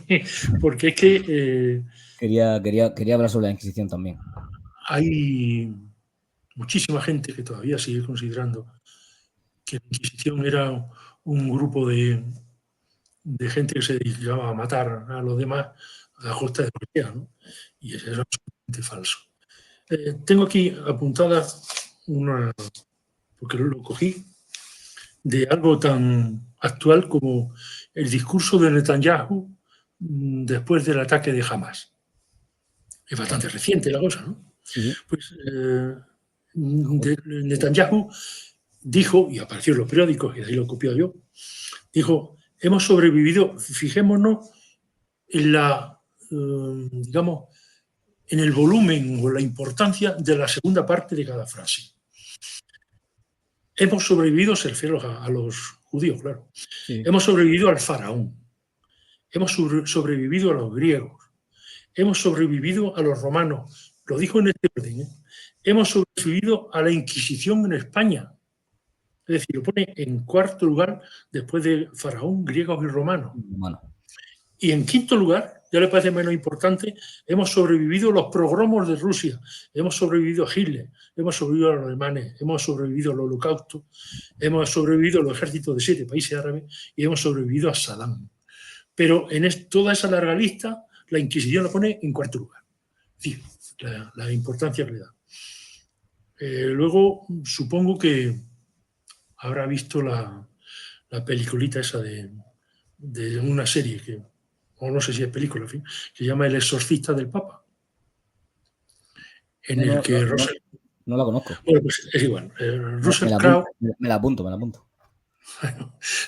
[SPEAKER 2] porque es que
[SPEAKER 1] quería hablar sobre la Inquisición también.
[SPEAKER 2] Hay muchísima gente que todavía sigue considerando que la Inquisición era un grupo de gente que se dedicaba a matar a los demás a costa de lo que sea, ¿no? Y eso es absolutamente falso. Tengo aquí apuntadas porque lo cogí, de algo tan actual como el discurso de Netanyahu después del ataque de Hamas. Es bastante reciente la cosa, ¿no?
[SPEAKER 1] Sí.
[SPEAKER 2] Pues Netanyahu dijo, y apareció en los periódicos, y de ahí lo he copiado yo, dijo, hemos sobrevivido, fijémonos en digamos, en el volumen o la importancia de la segunda parte de cada frase. Hemos sobrevivido, se refiere a los judíos, claro. Sí. Hemos sobrevivido al faraón. Hemos sobrevivido a los griegos. Hemos sobrevivido a los romanos. Lo dijo en este orden, ¿eh? Hemos sobrevivido a la Inquisición en España. Es decir, lo pone en cuarto lugar después de faraón, griegos y romanos.
[SPEAKER 1] Bueno.
[SPEAKER 2] Y en quinto lugar, ya le parece menos importante, hemos sobrevivido a los pogromos de Rusia, hemos sobrevivido a Hitler, hemos sobrevivido a los alemanes, hemos sobrevivido al Holocausto, hemos sobrevivido a los ejércitos de 7 países árabes y hemos sobrevivido a Saddam. Pero en toda esa larga lista, la Inquisición la pone en cuarto lugar. Sí, la importancia que le da. Luego, supongo que habrá visto la peliculita esa de una serie o no sé si es película, en fin, que se llama El exorcista del Papa. En el que Russell...
[SPEAKER 1] No la conozco.
[SPEAKER 2] Bueno, pues es igual. Russell Crowe...
[SPEAKER 1] Me la apunto.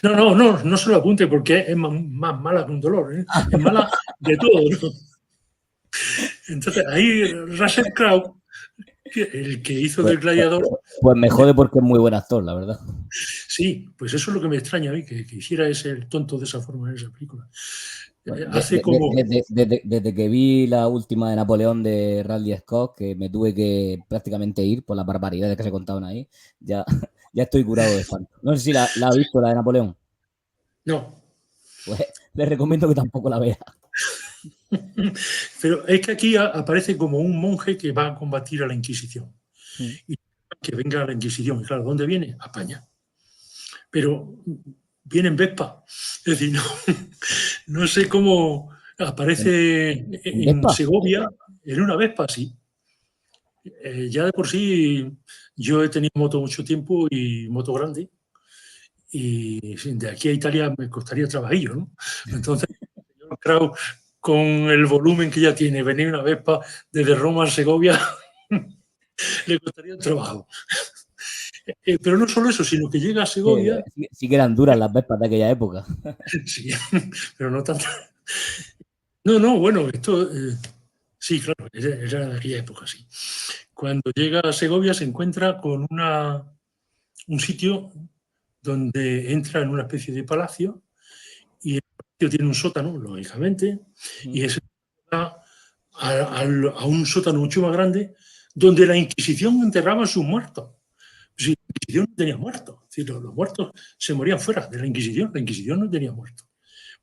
[SPEAKER 2] No se lo apunte porque es más mala que un dolor, ¿eh? Es mala de todo, ¿no? Entonces, ahí Russell Crowe, el que hizo del Gladiador...
[SPEAKER 1] Pues me jode porque es muy buen actor, la verdad.
[SPEAKER 2] Sí, pues eso es lo que me extraña a mí, que hiciera ese tonto de esa forma en esa película.
[SPEAKER 1] Bueno, desde que vi la última de Napoleón de Ridley Scott, que me tuve que prácticamente ir por las barbaridades que se contaban ahí, ya estoy curado de espanto. No sé si la ha visto, la de Napoleón.
[SPEAKER 2] No.
[SPEAKER 1] Pues le recomiendo que tampoco la vea.
[SPEAKER 2] Pero es que aquí aparece como un monje que va a combatir a la Inquisición. Y que venga a la Inquisición. Y claro, ¿dónde viene? A España. Pero viene en Vespa. Es decir, no sé cómo aparece en Segovia en una Vespa, sí. Ya de por sí yo he tenido moto mucho tiempo y moto grande. Y de aquí a Italia me costaría trabajillo, ¿no? Entonces, señor Crowe, con el volumen que ya tiene, venir una Vespa desde Roma a Segovia, le costaría un trabajo. Pero no solo eso, sino que llega a Segovia...
[SPEAKER 1] Sí que eran duras las Vespas de aquella época.
[SPEAKER 2] Sí, pero no tanto. No, bueno, esto Sí, claro, era de aquella época, sí. Cuando llega a Segovia se encuentra con un sitio donde entra en una especie de palacio y el palacio tiene un sótano, lógicamente, y ese va a un sótano mucho más grande donde la Inquisición enterraba a sus muertos. Si la Inquisición no tenía muertos, es decir, los muertos se morían fuera de la Inquisición no tenía muertos.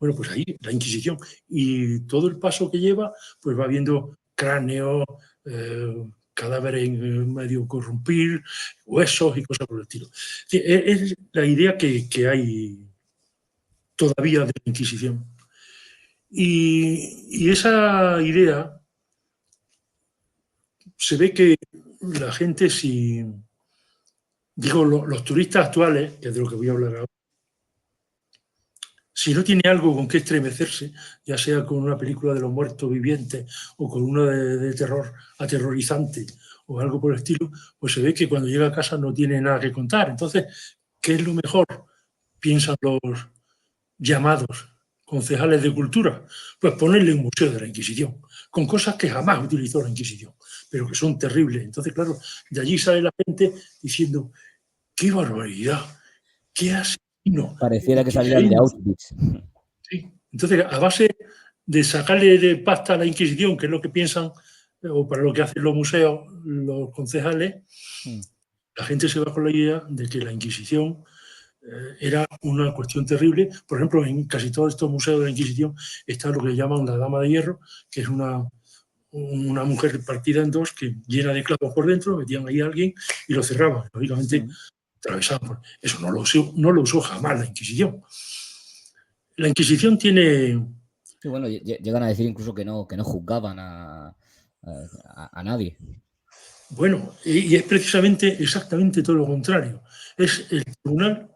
[SPEAKER 2] Bueno, pues ahí la Inquisición y todo el paso que lleva, pues va viendo cráneos, cadáveres medio corrompir, huesos y cosas por el estilo. Es la idea que hay todavía de la Inquisición. Y esa idea se ve que la gente, si digo los turistas actuales, que es de lo que voy a hablar ahora, si no tiene algo con que estremecerse, ya sea con una película de los muertos vivientes o con una de terror aterrorizante o algo por el estilo, pues se ve que cuando llega a casa no tiene nada que contar. Entonces, ¿qué es lo mejor? Piensan los llamados concejales de cultura, pues ponerle un museo de la Inquisición, con cosas que jamás utilizó la Inquisición, pero que son terribles. Entonces, claro, de allí sale la gente diciendo, qué barbaridad, qué asesino,
[SPEAKER 1] Pareciera que
[SPEAKER 2] qué
[SPEAKER 1] salieran de
[SPEAKER 2] genio.
[SPEAKER 1] Auschwitz.
[SPEAKER 2] Sí. Entonces, a base de sacarle de pasta a la Inquisición, que es lo que piensan, o para lo que hacen los museos, los concejales, la gente se va con la idea de que la Inquisición era una cuestión terrible. Por ejemplo, en casi todos estos museos de la Inquisición está lo que llaman la Dama de Hierro, que es una mujer partida en dos, que llena de clavos por dentro, metían ahí a alguien y lo cerraban. Lógicamente, atravesaban. Eso no lo usó jamás la Inquisición. La Inquisición tiene...
[SPEAKER 1] Sí, bueno, llegan a decir incluso que no juzgaban a nadie.
[SPEAKER 2] Bueno, y es precisamente exactamente todo lo contrario. Es el tribunal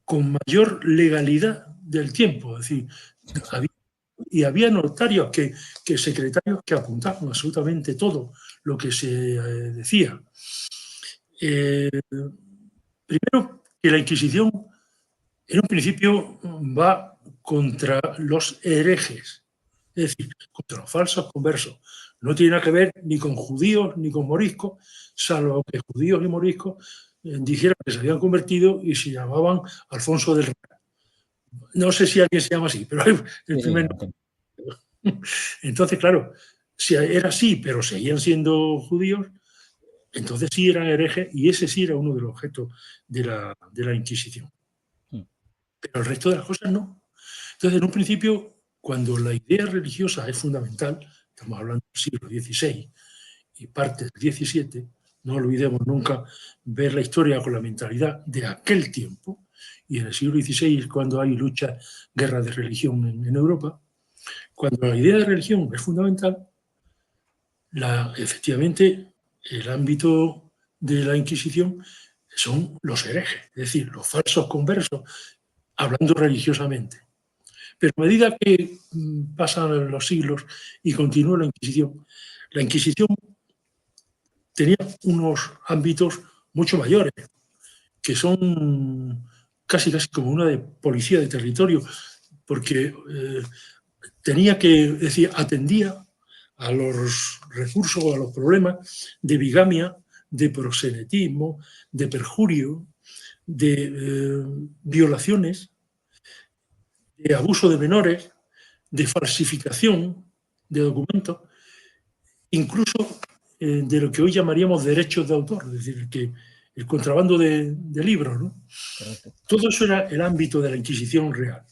[SPEAKER 2] con mayor legalidad del tiempo. Es decir, había notarios que secretarios que apuntaban absolutamente todo lo que se decía. Eh, Primero, que la Inquisición en un principio va contra los herejes, es decir, contra los falsos conversos. No tiene nada que ver ni con judíos ni con moriscos, salvo que judíos y moriscos dijeran que se habían convertido y se llamaban Alfonso del Real. No sé si alguien se llama así, pero el
[SPEAKER 1] Sí, sí,
[SPEAKER 2] primer
[SPEAKER 1] sí.
[SPEAKER 2] nombre. Entonces, claro, si era así, pero seguían siendo judíos, entonces sí eran herejes y ese sí era uno de los objetos de la Inquisición. Pero el resto de las cosas no. Entonces, en un principio, cuando la idea religiosa es fundamental, estamos hablando del siglo XVI y parte del XVII, no olvidemos nunca ver la historia con la mentalidad de aquel tiempo, y en el siglo XVI es cuando hay luchas, guerras de religión en Europa. Cuando la idea de religión es fundamental, efectivamente el ámbito de la Inquisición son los herejes, es decir, los falsos conversos, hablando religiosamente. Pero a medida que pasan los siglos y continúa la Inquisición tenía unos ámbitos mucho mayores, que son casi como una de policía de territorio, porque tenía que, es decir, atendía a los recursos, a los problemas de bigamia, de proxenetismo, de perjurio, de violaciones, de abuso de menores, de falsificación de documentos, incluso de lo que hoy llamaríamos derechos de autor, es decir, el contrabando de libros, ¿no?
[SPEAKER 1] Correcto.
[SPEAKER 2] Todo eso era el ámbito de la Inquisición real.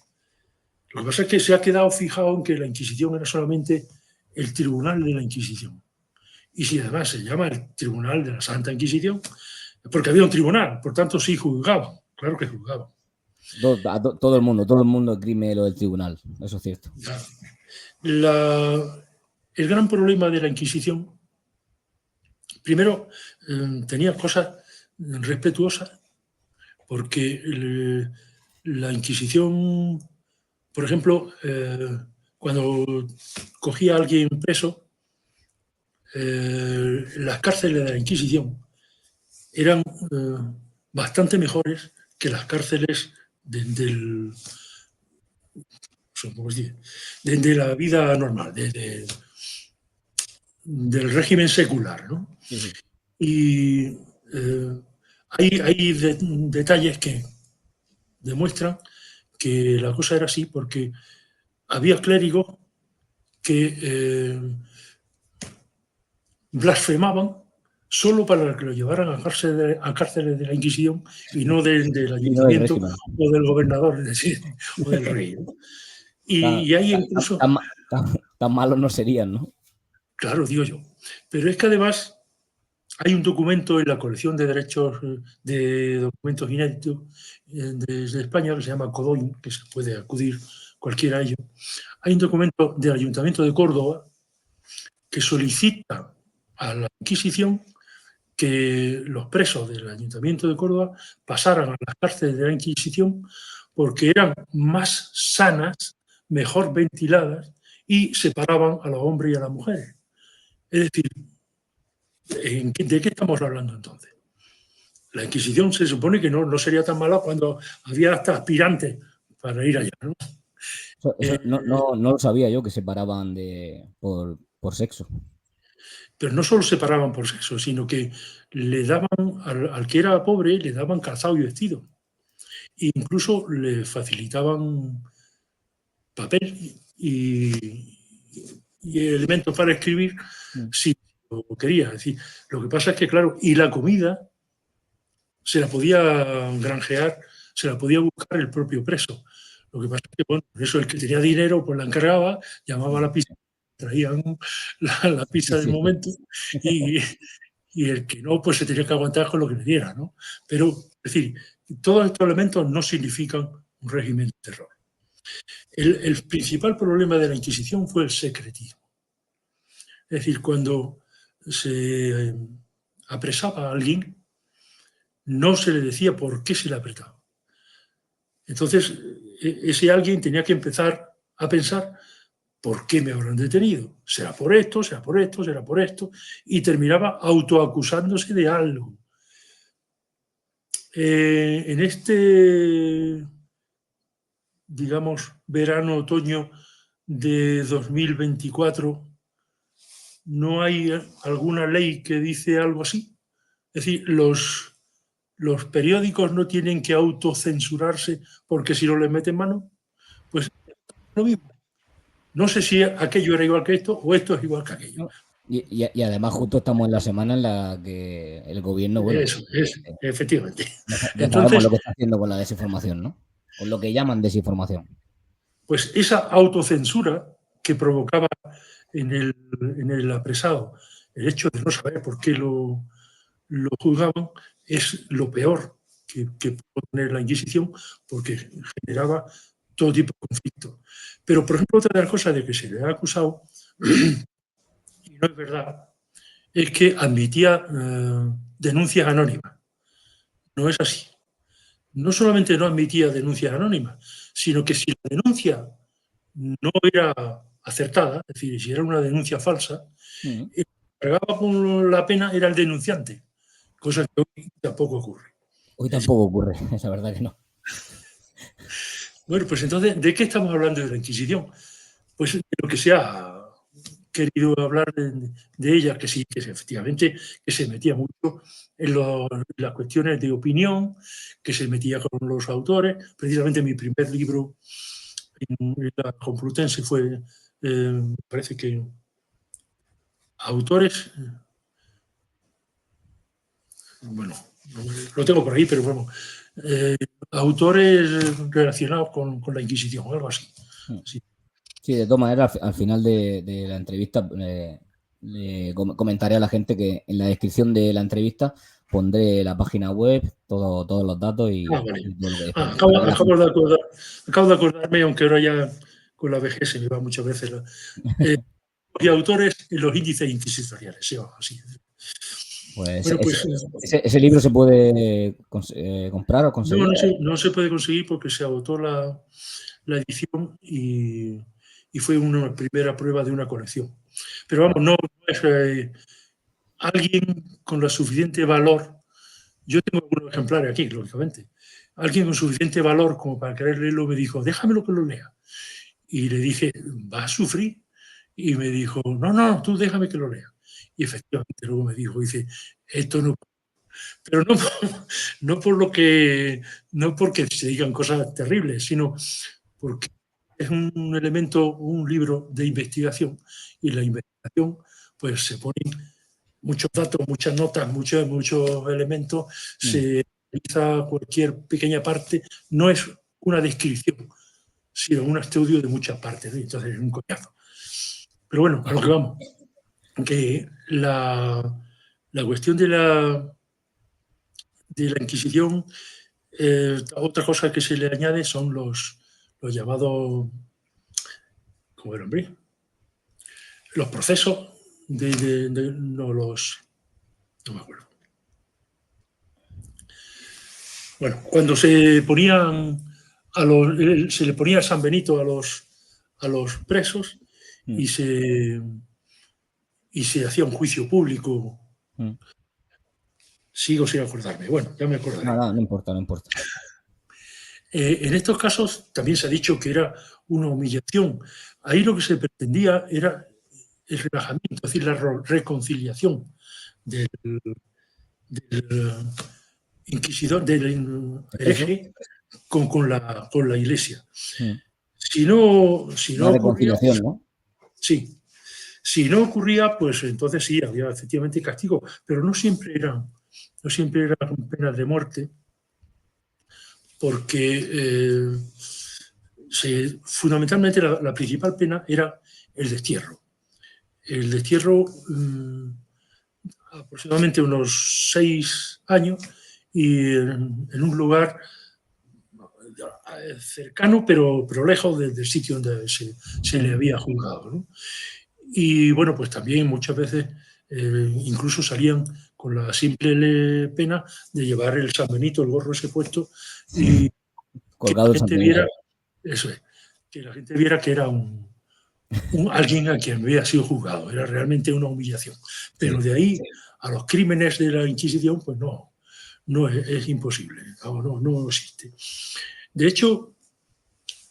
[SPEAKER 2] Lo que pasa es que se ha quedado fijado en que la Inquisición era solamente el tribunal de la Inquisición. Y si además se llama el tribunal de la Santa Inquisición, es porque había un tribunal, por tanto sí juzgaban, claro que juzgaban.
[SPEAKER 1] Todo el mundo esgrime lo del tribunal, eso es cierto.
[SPEAKER 2] El gran problema de la Inquisición, primero, tenía cosas respetuosas, porque la Inquisición, por ejemplo, cuando cogía a alguien preso, las cárceles de la Inquisición eran bastante mejores que las cárceles de la vida normal, del régimen secular, ¿no?
[SPEAKER 1] Sí, sí.
[SPEAKER 2] Y hay detalles que demuestran que la cosa era así porque había clérigos que blasfemaban solo para que lo llevaran a cárceles de la Inquisición y no del
[SPEAKER 1] Y no del
[SPEAKER 2] ayuntamiento
[SPEAKER 1] régimen.
[SPEAKER 2] o del gobernador, es decir, o del rey, ¿no?
[SPEAKER 1] Tan,
[SPEAKER 2] Y hay incluso,
[SPEAKER 1] tan malos no serían, ¿no?
[SPEAKER 2] claro, digo yo, pero es que además hay un documento en la colección de derechos de documentos inéditos desde España que se llama CODOIN, que se puede acudir cualquiera a ello. Hay un documento del Ayuntamiento de Córdoba que solicita a la Inquisición que los presos del Ayuntamiento de Córdoba pasaran a las cárceles de la Inquisición porque eran más sanas, mejor ventiladas y separaban a los hombres y a las mujeres. Es decir, ¿de qué estamos hablando entonces? La Inquisición se supone que no sería tan mala cuando había hasta aspirantes para ir allá, ¿no?
[SPEAKER 1] Eso no lo sabía yo, que se paraban por sexo.
[SPEAKER 2] Pero no solo separaban por sexo, sino que le daban, al que era pobre, le daban calzado y vestido. E incluso le facilitaban papel y elementos para escribir
[SPEAKER 1] Mm.
[SPEAKER 2] si lo quería. Es decir, lo que pasa es que, claro, y la comida se la podía granjear, se la podía buscar el propio preso. Lo que pasa es que, bueno, por eso el que tenía dinero, pues la encargaba, llamaba a la pizza, traían la
[SPEAKER 1] Sí,
[SPEAKER 2] pizza del
[SPEAKER 1] sí, sí.
[SPEAKER 2] momento y, y el que no, pues se tenía que aguantar con lo que le diera, ¿no? Pero, es decir, todos estos elementos no significan un régimen de terror. El principal problema de la Inquisición fue el secretismo. Es decir, cuando se apresaba a alguien, no se le decía por qué se le apretaba. Entonces, ese alguien tenía que empezar a pensar por qué me habrán detenido. Será por esto, será por esto, será por esto, y terminaba autoacusándose de algo. En este, digamos, verano-otoño de 2024, ¿no hay alguna ley que dice algo así? Es decir, los periódicos no tienen que autocensurarse porque si no les meten mano, pues lo mismo. No sé si aquello era igual que esto o esto es igual que aquello.
[SPEAKER 1] ¿No? Y además justo estamos en la semana en la que el gobierno, bueno,
[SPEAKER 2] Eso es, efectivamente.
[SPEAKER 1] ya sabemos
[SPEAKER 2] Entonces,
[SPEAKER 1] lo que está haciendo con la desinformación, ¿no? Con lo que llaman desinformación.
[SPEAKER 2] pues esa autocensura que provocaba en el apresado el hecho de no saber por qué lo juzgaban es lo peor que pudo tener la Inquisición porque generaba todo tipo de conflictos. Pero, por ejemplo, otra de las cosas de que se le ha acusado, y no es verdad, es que admitía denuncias anónimas. No es así. No solamente no admitía denuncias anónimas, sino que si la denuncia no era acertada, es decir, si era una denuncia falsa,
[SPEAKER 1] Mm.
[SPEAKER 2] el que cargaba con la pena era el denunciante, cosa que hoy tampoco ocurre.
[SPEAKER 1] Hoy
[SPEAKER 2] Es decir,
[SPEAKER 1] tampoco ocurre, es la verdad que no.
[SPEAKER 2] bueno, pues entonces, ¿de qué estamos hablando de la Inquisición? Pues de lo que se ha querido hablar de ella, que sí, que efectivamente que se metía mucho en las cuestiones de opinión, que se metía con los autores. Precisamente mi primer libro en la Complutense fue, me parece que autores, bueno, lo tengo por ahí, pero bueno, eh, autores relacionados con la Inquisición o algo así.
[SPEAKER 1] Mm.
[SPEAKER 2] Sí.
[SPEAKER 1] Sí, de todas maneras, al final de la entrevista le comentaré a la gente que en la descripción de la entrevista pondré la página web, todos los datos
[SPEAKER 2] Ah, vale.
[SPEAKER 1] y todo lo que es
[SPEAKER 2] Ah,
[SPEAKER 1] para que la gente.
[SPEAKER 2] acabo de acordarme, aunque ahora ya con la vejez se me va muchas veces, eh, y autores en los índices inquisitoriales, sí, así.
[SPEAKER 1] Pues
[SPEAKER 2] Bueno, pues
[SPEAKER 1] ese libro se puede comprar o
[SPEAKER 2] no,
[SPEAKER 1] conseguir.
[SPEAKER 2] no se puede conseguir porque se agotó la edición y fue una primera prueba de una colección. Pero vamos, no es alguien con la suficiente valor. Yo tengo algunos ejemplares aquí, lógicamente. Alguien con suficiente valor como para querer leerlo me dijo, déjamelo que lo lea. Y le dije, ¿va a sufrir? Y me dijo, no, tú déjame que lo lea. Y efectivamente luego me dijo, dice, esto no... Pero no, no por lo que, no porque se digan cosas terribles, sino porque es un elemento, un libro de investigación, y la investigación pues se ponen muchos datos, muchas notas, muchos elementos, se analiza cualquier pequeña parte, no es una descripción, sino un estudio de muchas partes, ¿no? Entonces es un coñazo. Pero bueno, a lo que vamos, que la cuestión de la Inquisición, otra cosa que se le añade son los llamados, ¿cómo era, hombre? Los procesos no me acuerdo. Bueno, cuando se ponían se le ponía San Benito a los presos y se hacía un juicio público. Sigo sin acordarme. Bueno, ya me acordaré.
[SPEAKER 1] No importa, no importa.
[SPEAKER 2] En estos casos también se ha dicho que era una humillación. Ahí lo que se pretendía era el relajamiento, es decir, la reconciliación del inquisidor, del hereje con la Iglesia. Si no
[SPEAKER 1] Una
[SPEAKER 2] ocurría,
[SPEAKER 1] reconciliación, ¿no?
[SPEAKER 2] sí. Si no ocurría, pues entonces sí, había efectivamente castigo, pero no siempre eran penas de muerte, porque fundamentalmente la principal pena era el destierro. El destierro, aproximadamente unos 6 años, y en un lugar cercano, pero lejos del sitio donde se le había juzgado, ¿no? Y bueno, pues también muchas veces incluso salían con la simple pena de llevar el San Benito, el gorro ese puesto, y
[SPEAKER 1] colgado
[SPEAKER 2] que la gente viera, eso es, que la gente viera que era alguien a quien había sido juzgado. Era realmente una humillación. Pero de ahí a los crímenes de la Inquisición, pues no es imposible, no existe. De hecho,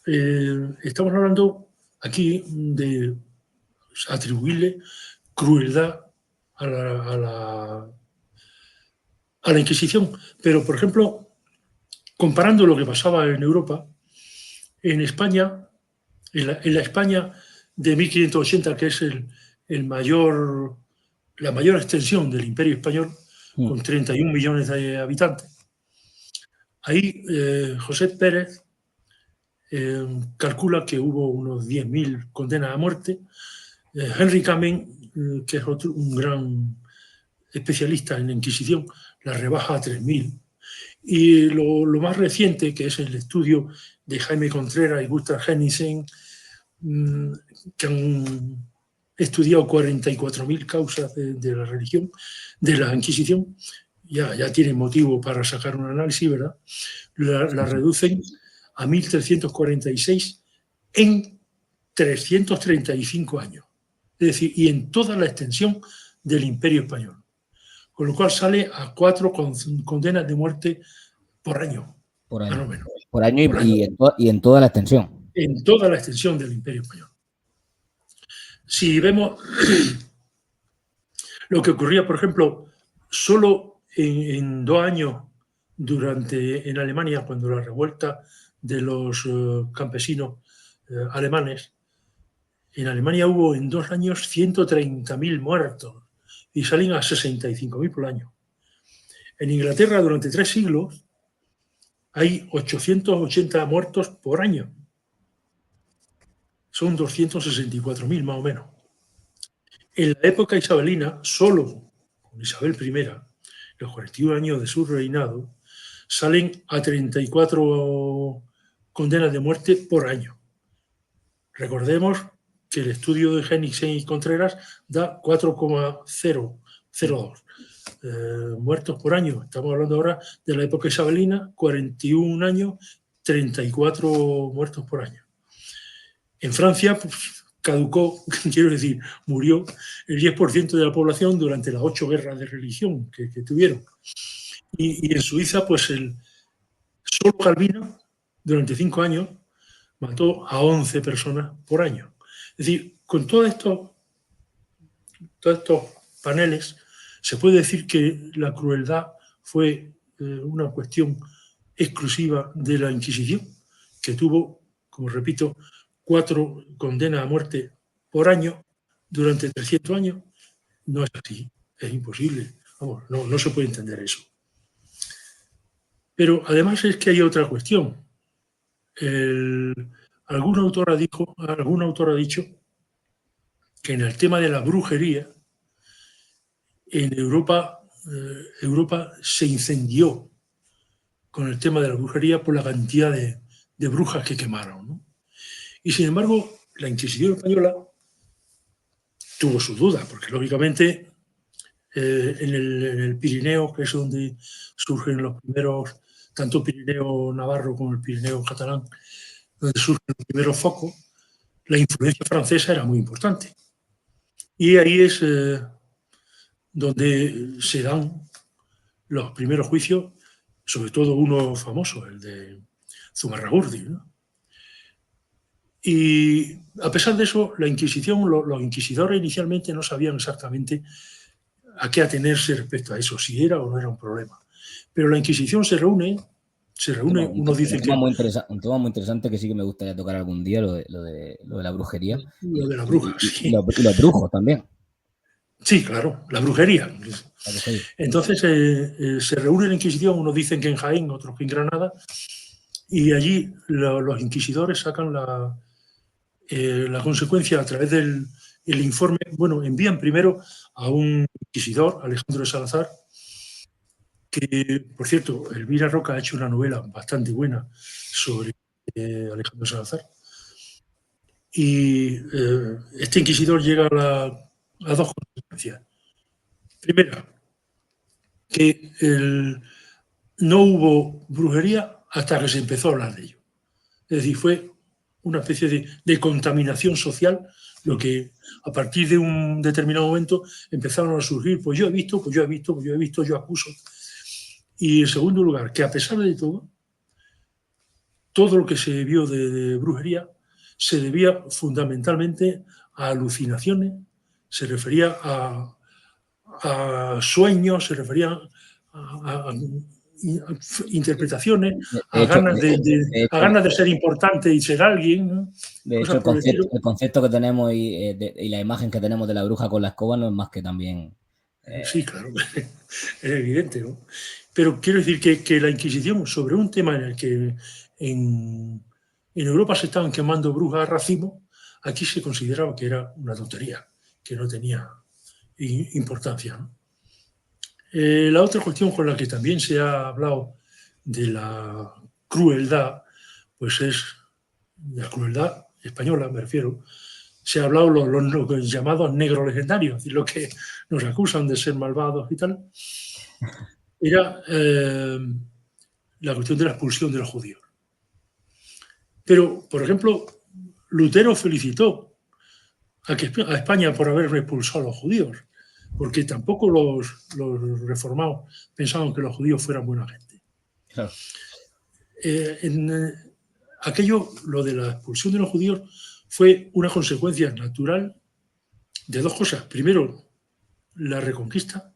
[SPEAKER 2] estamos hablando aquí de atribuirle crueldad a la Inquisición. Pero, por ejemplo, comparando lo que pasaba en Europa, en España, en la España de 1580, que es la mayor extensión del Imperio Español, con 31 millones de habitantes, ahí José Pérez calcula que hubo unos 10.000 condenas a muerte. Henry Kamen, que es un gran especialista en la Inquisición, la rebaja a 3.000. Y lo más reciente, que es el estudio de Jaime Contreras y Gustav Henningsen, que han estudiado 44.000 causas de la religión, de la Inquisición, ya tienen motivo para sacar un análisis, ¿verdad? La reducen a 1.346 en 335 años. Es decir, y en toda la extensión del Imperio Español. Con lo cual sale a 4 condenas de muerte por año.
[SPEAKER 1] Por año.
[SPEAKER 2] Más o menos.
[SPEAKER 1] Por año y en toda la extensión.
[SPEAKER 2] En toda la extensión del Imperio Español. Si vemos lo que ocurría, por ejemplo, solo en 2 años en Alemania, cuando la revuelta de los campesinos alemanes, en Alemania hubo en 2 años 130.000 muertos y salen a 65.000 por año. En Inglaterra, durante 3 siglos, hay 880 muertos por año. Son 264.000 más o menos. En la época isabelina, solo con Isabel I, los 41 años de su reinado, salen a 34 condenas de muerte por año. Recordemos que el estudio de Henningsen y Contreras da 4,002 muertos por año. Estamos hablando ahora de la época isabelina, 41 años, 34 muertos por año. En Francia, pues, caducó, quiero decir, murió el 10% de la población durante las 8 guerras de religión que tuvieron. Y en Suiza, pues solo Calvino, durante 5 años, mató a 11 personas por año. Es decir, con todos estos paneles, se puede decir que la crueldad fue una cuestión exclusiva de la Inquisición, que tuvo, como repito, 4 condenas a muerte por año durante 300 años. No es así, es imposible. Vamos, no se puede entender eso. Pero además es que hay otra cuestión. Algún autor ha dicho que en el tema de la brujería, en Europa se incendió con el tema de la brujería por la cantidad de brujas que quemaron, ¿no? Y sin embargo, la Inquisición española tuvo sus dudas, porque lógicamente en el Pirineo, que es donde surgen los primeros, tanto Pirineo navarro como el Pirineo catalán, donde surgen los primeros focos, la influencia francesa era muy importante. Y ahí es donde se dan los primeros juicios, sobre todo uno famoso, el de Zumarragurdi, ¿no? Y a pesar de eso, la Inquisición, los inquisidores inicialmente no sabían exactamente a qué atenerse respecto a eso, si era o no era un problema. Pero la Inquisición se reúne, unos dicen que...
[SPEAKER 1] Un tema muy interesante que sí que me gustaría tocar algún día, lo de la brujería.
[SPEAKER 2] Lo de la bruja, sí.
[SPEAKER 1] Y los brujos también.
[SPEAKER 2] Sí, claro, la brujería. Entonces se reúne la Inquisición, unos dicen que en Jaén, otros que en Granada, y allí los inquisidores sacan la consecuencia a través del informe. Bueno, envían primero a un inquisidor, Alejandro de Salazar, que, por cierto, Elvira Roca ha hecho una novela bastante buena sobre Alejandro de Salazar. Y este inquisidor llega a dos consecuencias. Primera, que no hubo brujería hasta que se empezó a hablar de ello. Es decir, fue una especie de contaminación social, lo que a partir de un determinado momento empezaron a surgir, pues yo he visto, pues yo he visto, pues yo he visto, yo acuso. Y en segundo lugar, que a pesar de todo lo que se vio de brujería se debía fundamentalmente a alucinaciones, se refería a sueños, se refería a interpretaciones, a ganas de ser importante y ser alguien, ¿no?
[SPEAKER 1] De hecho, el concepto que tenemos y la imagen que tenemos de la bruja con la escoba no es más que también...
[SPEAKER 2] Sí, claro, es evidente, ¿no? Pero quiero decir que la Inquisición, sobre un tema en el que en Europa se estaban quemando brujas a racimo, aquí se consideraba que era una tontería, que no tenía importancia, ¿no? La otra cuestión con la que también se ha hablado de la crueldad, pues es la crueldad española, me refiero. Se ha hablado los llamados negros legendarios, es decir, los que nos acusan de ser malvados y tal. Era la cuestión de la expulsión de los judíos. Pero, por ejemplo, Lutero felicitó a España por haber expulsado a los judíos, porque tampoco los reformados pensaban que los judíos fueran buena gente.
[SPEAKER 1] Claro.
[SPEAKER 2] Aquello, lo de la expulsión de los judíos, fue una consecuencia natural de dos cosas. Primero, la reconquista,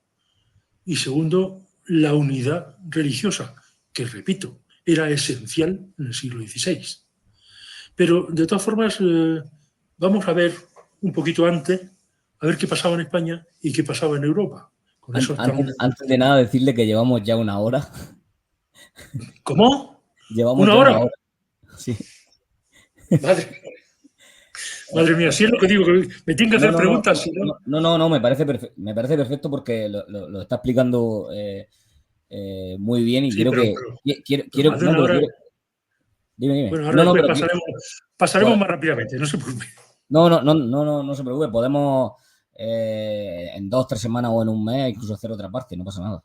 [SPEAKER 2] y segundo, la unidad religiosa, que, repito, era esencial en el siglo XVI. Pero, de todas formas, vamos a ver un poquito antes, a ver qué pasaba en España y qué pasaba en Europa. Con eso
[SPEAKER 1] antes de nada, decirle que llevamos ya una hora.
[SPEAKER 2] ¿Cómo?
[SPEAKER 1] Llevamos
[SPEAKER 2] ¿Una hora?
[SPEAKER 1] Sí.
[SPEAKER 2] Madre mía, si es lo que digo, que me tienen que hacer preguntas.
[SPEAKER 1] No, me parece perfecto porque lo está explicando muy bien y sí, quiero Dime.
[SPEAKER 2] Bueno, ahora pasaremos más rápidamente, no se preocupe.
[SPEAKER 1] No se preocupe, podemos en 2 o 3 semanas o en un mes incluso hacer otra parte, no pasa nada.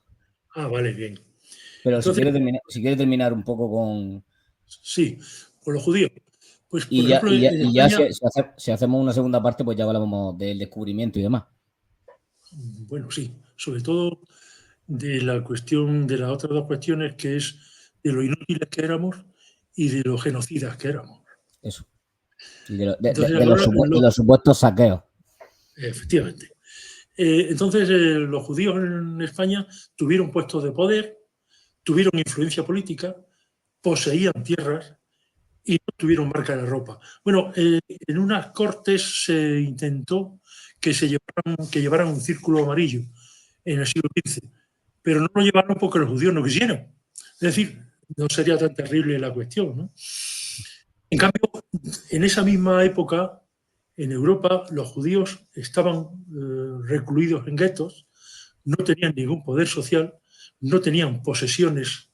[SPEAKER 2] Ah, vale, bien.
[SPEAKER 1] Pero entonces, si quiere terminar un poco con...
[SPEAKER 2] Sí, con los judíos. Pues, por
[SPEAKER 1] ejemplo,
[SPEAKER 2] España,
[SPEAKER 1] si hacemos una segunda parte, pues ya hablamos del descubrimiento y demás.
[SPEAKER 2] Bueno, sí, sobre todo de la cuestión, de las otras dos cuestiones, que es de lo inútiles que éramos y de lo genocidas que éramos.
[SPEAKER 1] Eso. Y de los supuestos saqueos.
[SPEAKER 2] Efectivamente. Entonces, los judíos en España tuvieron puestos de poder, tuvieron influencia política, poseían tierras y no tuvieron marca en la ropa. Bueno, en unas cortes se intentó que llevaran un círculo amarillo en el siglo XV, pero no lo llevaron porque los judíos no quisieron. Es decir, no sería tan terrible la cuestión, ¿no? En cambio, en esa misma época, en Europa, los judíos estaban recluidos en guetos, no tenían ningún poder social, no tenían posesiones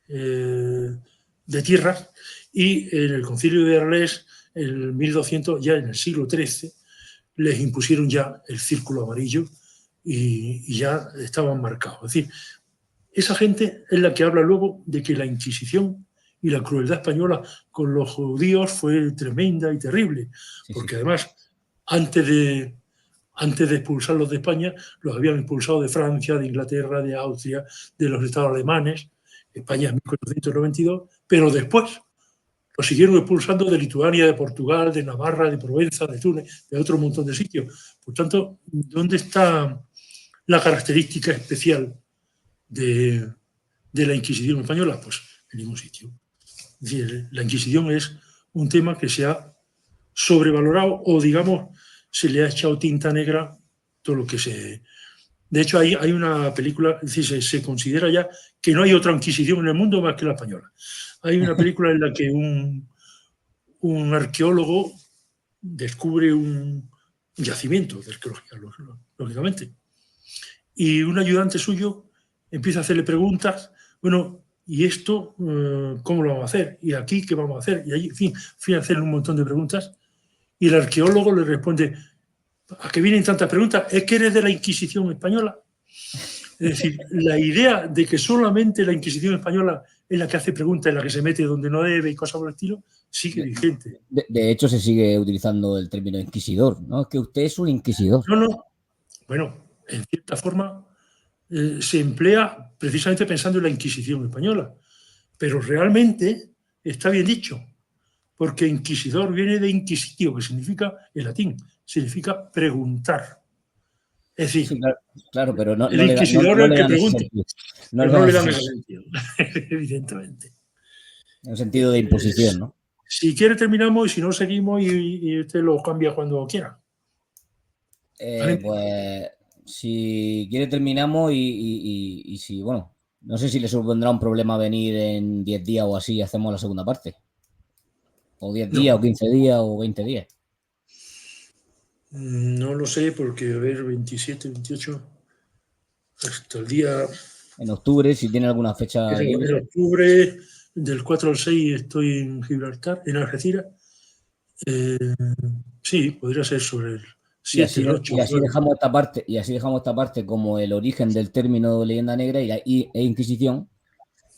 [SPEAKER 2] de tierras, y en el Concilio de Arles, en 1200, ya en el siglo XIII, les impusieron ya el círculo amarillo y ya estaban marcados. Es decir, esa gente es la que habla luego de que la Inquisición y la crueldad española con los judíos fue tremenda y terrible, porque además, antes de expulsarlos de España, los habían expulsado de Francia, de Inglaterra, de Austria, de los estados alemanes, España en 1492, pero después los siguieron expulsando de Lituania, de Portugal, de Navarra, de Provenza, de Túnez, de otro montón de sitios. Por tanto, ¿dónde está la característica especial de la Inquisición española? Pues en ningún sitio. Es decir, la Inquisición es un tema que se ha sobrevalorado, o digamos, se le ha echado tinta negra todo lo que se... De hecho, hay una película, es decir, se considera ya que no hay otra Inquisición en el mundo más que la española. Hay una película en la que un arqueólogo descubre un yacimiento de arqueología, lógicamente, y un ayudante suyo empieza a hacerle preguntas, bueno, ¿y esto cómo lo vamos a hacer? ¿Y aquí qué vamos a hacer? Y ahí, en fin, a hacerle un montón de preguntas, y el arqueólogo le responde, ¿a qué vienen tantas preguntas? ¿Es que eres de la Inquisición española? Es decir, la idea de que solamente la Inquisición española es la que hace preguntas, en la que se mete donde no debe y cosas por el estilo, sigue vigente.
[SPEAKER 1] De hecho, se sigue utilizando el término inquisidor, ¿no? Es que usted es un inquisidor.
[SPEAKER 2] No. Bueno, en cierta forma se emplea precisamente pensando en la Inquisición española, pero realmente está bien dicho, porque inquisidor viene de inquisitio, que significa, en latín, significa preguntar. Es decir,
[SPEAKER 1] sí, claro, pero no,
[SPEAKER 2] el inquisidor es el que pregunta, pero no le dan ese sentido, evidentemente.
[SPEAKER 1] En el sentido de imposición, ¿no?
[SPEAKER 2] Si quiere terminamos, y si no seguimos, y usted lo cambia cuando quiera. ¿Vale?
[SPEAKER 1] Pues si quiere terminamos, y si, bueno, no sé si le supondrá un problema venir en 10 días o así y hacemos la segunda parte. O 10 días, o 15 días, o 20 días.
[SPEAKER 2] No lo sé, porque, a ver, 27, 28, hasta el día...
[SPEAKER 1] En octubre, si tiene alguna fecha libre.
[SPEAKER 2] En octubre, del 4 al 6, estoy en Gibraltar, en Algeciras. Sí, podría ser sobre el 7, el 8.
[SPEAKER 1] Y así dejamos esta parte como el origen del término leyenda negra e Inquisición.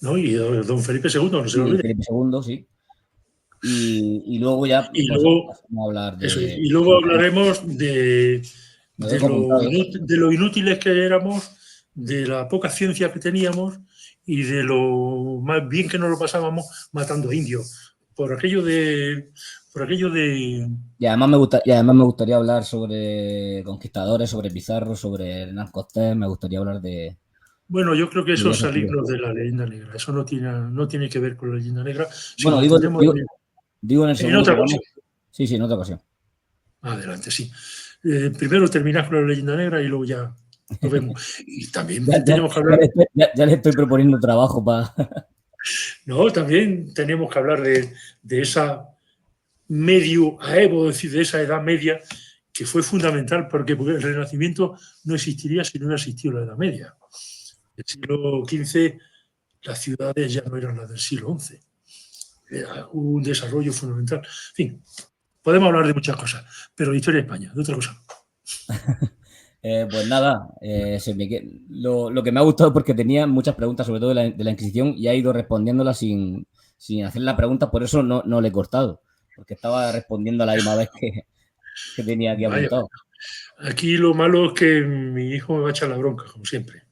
[SPEAKER 2] No, y don Felipe II, no se lo olvide.
[SPEAKER 1] Felipe II, sí. Y luego ya
[SPEAKER 2] vamos
[SPEAKER 1] a hablar de...
[SPEAKER 2] Eso, y luego hablaremos de lo inútiles que éramos, de la poca ciencia que teníamos y de lo más bien que nos lo pasábamos matando indios. Por aquello de...
[SPEAKER 1] Y además me gustaría hablar sobre conquistadores, sobre Pizarro, sobre Hernán Cortés. Me gustaría hablar de...
[SPEAKER 2] Bueno, yo creo que eso es salirnos de la leyenda negra. Eso no tiene que ver con la leyenda negra.
[SPEAKER 1] Bueno, digo en el segundo.
[SPEAKER 2] En otra ocasión.
[SPEAKER 1] Sí, en otra ocasión.
[SPEAKER 2] Adelante, sí. Primero terminar con la leyenda negra y luego ya lo vemos. Y también tenemos que hablar...
[SPEAKER 1] Ya le estoy proponiendo trabajo para...
[SPEAKER 2] No, también tenemos que hablar de esa medioevo, es decir, de esa Edad Media, que fue fundamental, porque el Renacimiento no existiría si no hubiera existido la Edad Media. En el siglo XV las ciudades ya no eran las del siglo XI. Hubo un desarrollo fundamental. En fin, podemos hablar de muchas cosas, pero de historia de España, de otra cosa.
[SPEAKER 1] Pues nada, lo que me ha gustado es porque tenía muchas preguntas, sobre todo de la Inquisición, y ha ido respondiéndolas sin hacer la pregunta, por eso no le he cortado, porque estaba respondiendo a la misma vez que tenía aquí apuntado.
[SPEAKER 2] Aquí lo malo es que mi hijo me va a echar la bronca, como siempre.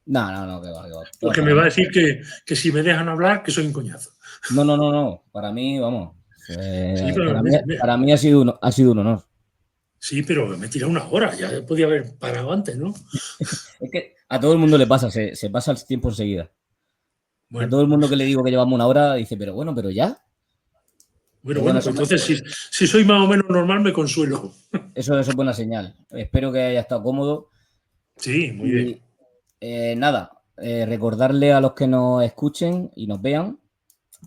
[SPEAKER 1] No, que va.
[SPEAKER 2] Porque me va a decir que si me dejan hablar, que soy un coñazo.
[SPEAKER 1] No. Para mí, vamos. Para mí ha sido un honor.
[SPEAKER 2] Sí, pero me he tirado 1 hora, ya podía haber parado antes, ¿no?
[SPEAKER 1] Es que a todo el mundo le pasa, se pasa el tiempo enseguida. A
[SPEAKER 2] Bueno,
[SPEAKER 1] todo el mundo que le digo que llevamos 1 hora dice, pero ya.
[SPEAKER 2] bueno,
[SPEAKER 1] Pero bueno,
[SPEAKER 2] bueno, pues entonces si soy más o menos normal me consuelo.
[SPEAKER 1] eso es buena señal. Espero que haya estado cómodo.
[SPEAKER 2] Sí, muy bien.
[SPEAKER 1] Y nada, recordarle a los que nos escuchen y nos vean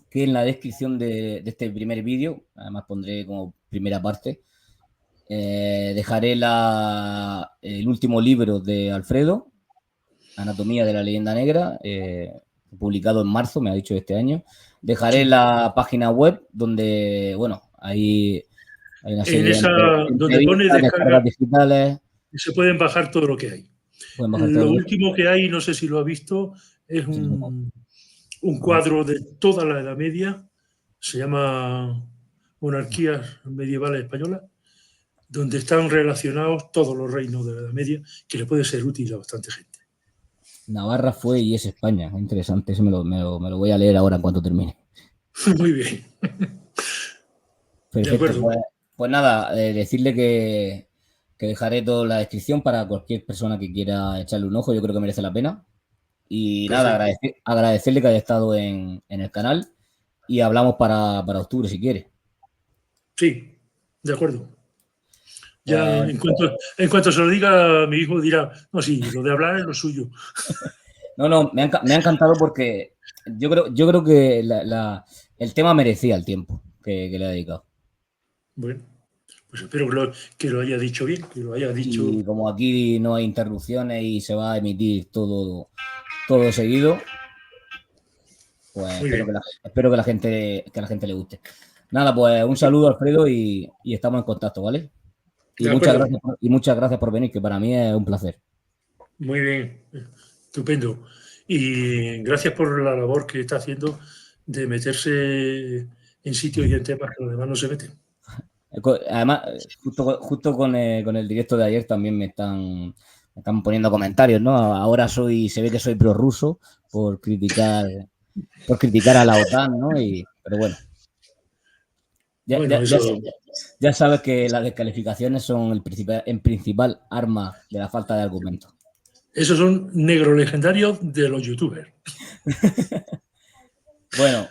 [SPEAKER 1] que en la descripción de este primer vídeo, además pondré como primera parte, dejaré el último libro de Alfredo, Anatomía de la Leyenda Negra, publicado en marzo, me ha dicho este año. Dejaré
[SPEAKER 2] Sí.
[SPEAKER 1] la página web donde, bueno, hay una
[SPEAKER 2] En
[SPEAKER 1] serie
[SPEAKER 2] esa,
[SPEAKER 1] de
[SPEAKER 2] donde pone
[SPEAKER 1] entrevistas,
[SPEAKER 2] descarga,
[SPEAKER 1] descargas digitales,
[SPEAKER 2] se pueden bajar todo lo que hay.
[SPEAKER 1] pueden bajar todo
[SPEAKER 2] Lo
[SPEAKER 1] lo que...
[SPEAKER 2] último que hay, no sé si lo ha visto, es un cuadro de toda la Edad Media, se llama Monarquías Medievales Españolas, donde están relacionados todos los reinos de la Edad Media, que le puede ser útil a bastante gente.
[SPEAKER 1] Navarra fue y es España. Interesante, eso me lo voy a leer ahora en cuanto termine.
[SPEAKER 2] Muy bien, de
[SPEAKER 1] Perfecto,
[SPEAKER 2] acuerdo.
[SPEAKER 1] pues nada, decirle que dejaré toda la descripción para cualquier persona que quiera echarle un ojo, yo creo que merece la pena. Y nada,
[SPEAKER 2] Perfecto.
[SPEAKER 1] agradecerle que haya estado en el canal y hablamos para octubre si quiere.
[SPEAKER 2] Sí, de acuerdo. Ya
[SPEAKER 1] Pues
[SPEAKER 2] en cuanto se lo diga, mi hijo dirá, no, sí, lo de hablar es lo suyo.
[SPEAKER 1] no, me ha encantado porque yo creo que el tema merecía el tiempo que le he dedicado.
[SPEAKER 2] Bueno, pues espero que lo haya dicho bien, que lo haya dicho
[SPEAKER 1] Y como aquí no hay interrupciones y se va a emitir todo seguido, pues
[SPEAKER 2] muy bien.
[SPEAKER 1] espero que a la gente le guste. Nada, pues un saludo, Alfredo, y estamos en contacto, ¿vale? Y
[SPEAKER 2] De
[SPEAKER 1] muchas
[SPEAKER 2] acuerdo.
[SPEAKER 1] gracias, y muchas gracias por venir, que para mí es un placer.
[SPEAKER 2] Muy bien. Estupendo. Y gracias por la labor que está haciendo de meterse en sitios y en temas que los demás no se meten.
[SPEAKER 1] Además, justo con el directo de ayer también me están poniendo comentarios, ¿no? Ahora se ve que soy prorruso por criticar a la OTAN, ¿no? Pero bueno, ya,
[SPEAKER 2] Bueno,
[SPEAKER 1] ya, ya, ya sabes que las descalificaciones son el principal arma de la falta de argumentos.
[SPEAKER 2] esos son negro legendarios de los youtubers.
[SPEAKER 1] Bueno,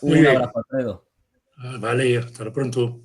[SPEAKER 2] Muy
[SPEAKER 1] un
[SPEAKER 2] bien.
[SPEAKER 1] abrazo, Alfredo.
[SPEAKER 2] Vale, hasta pronto.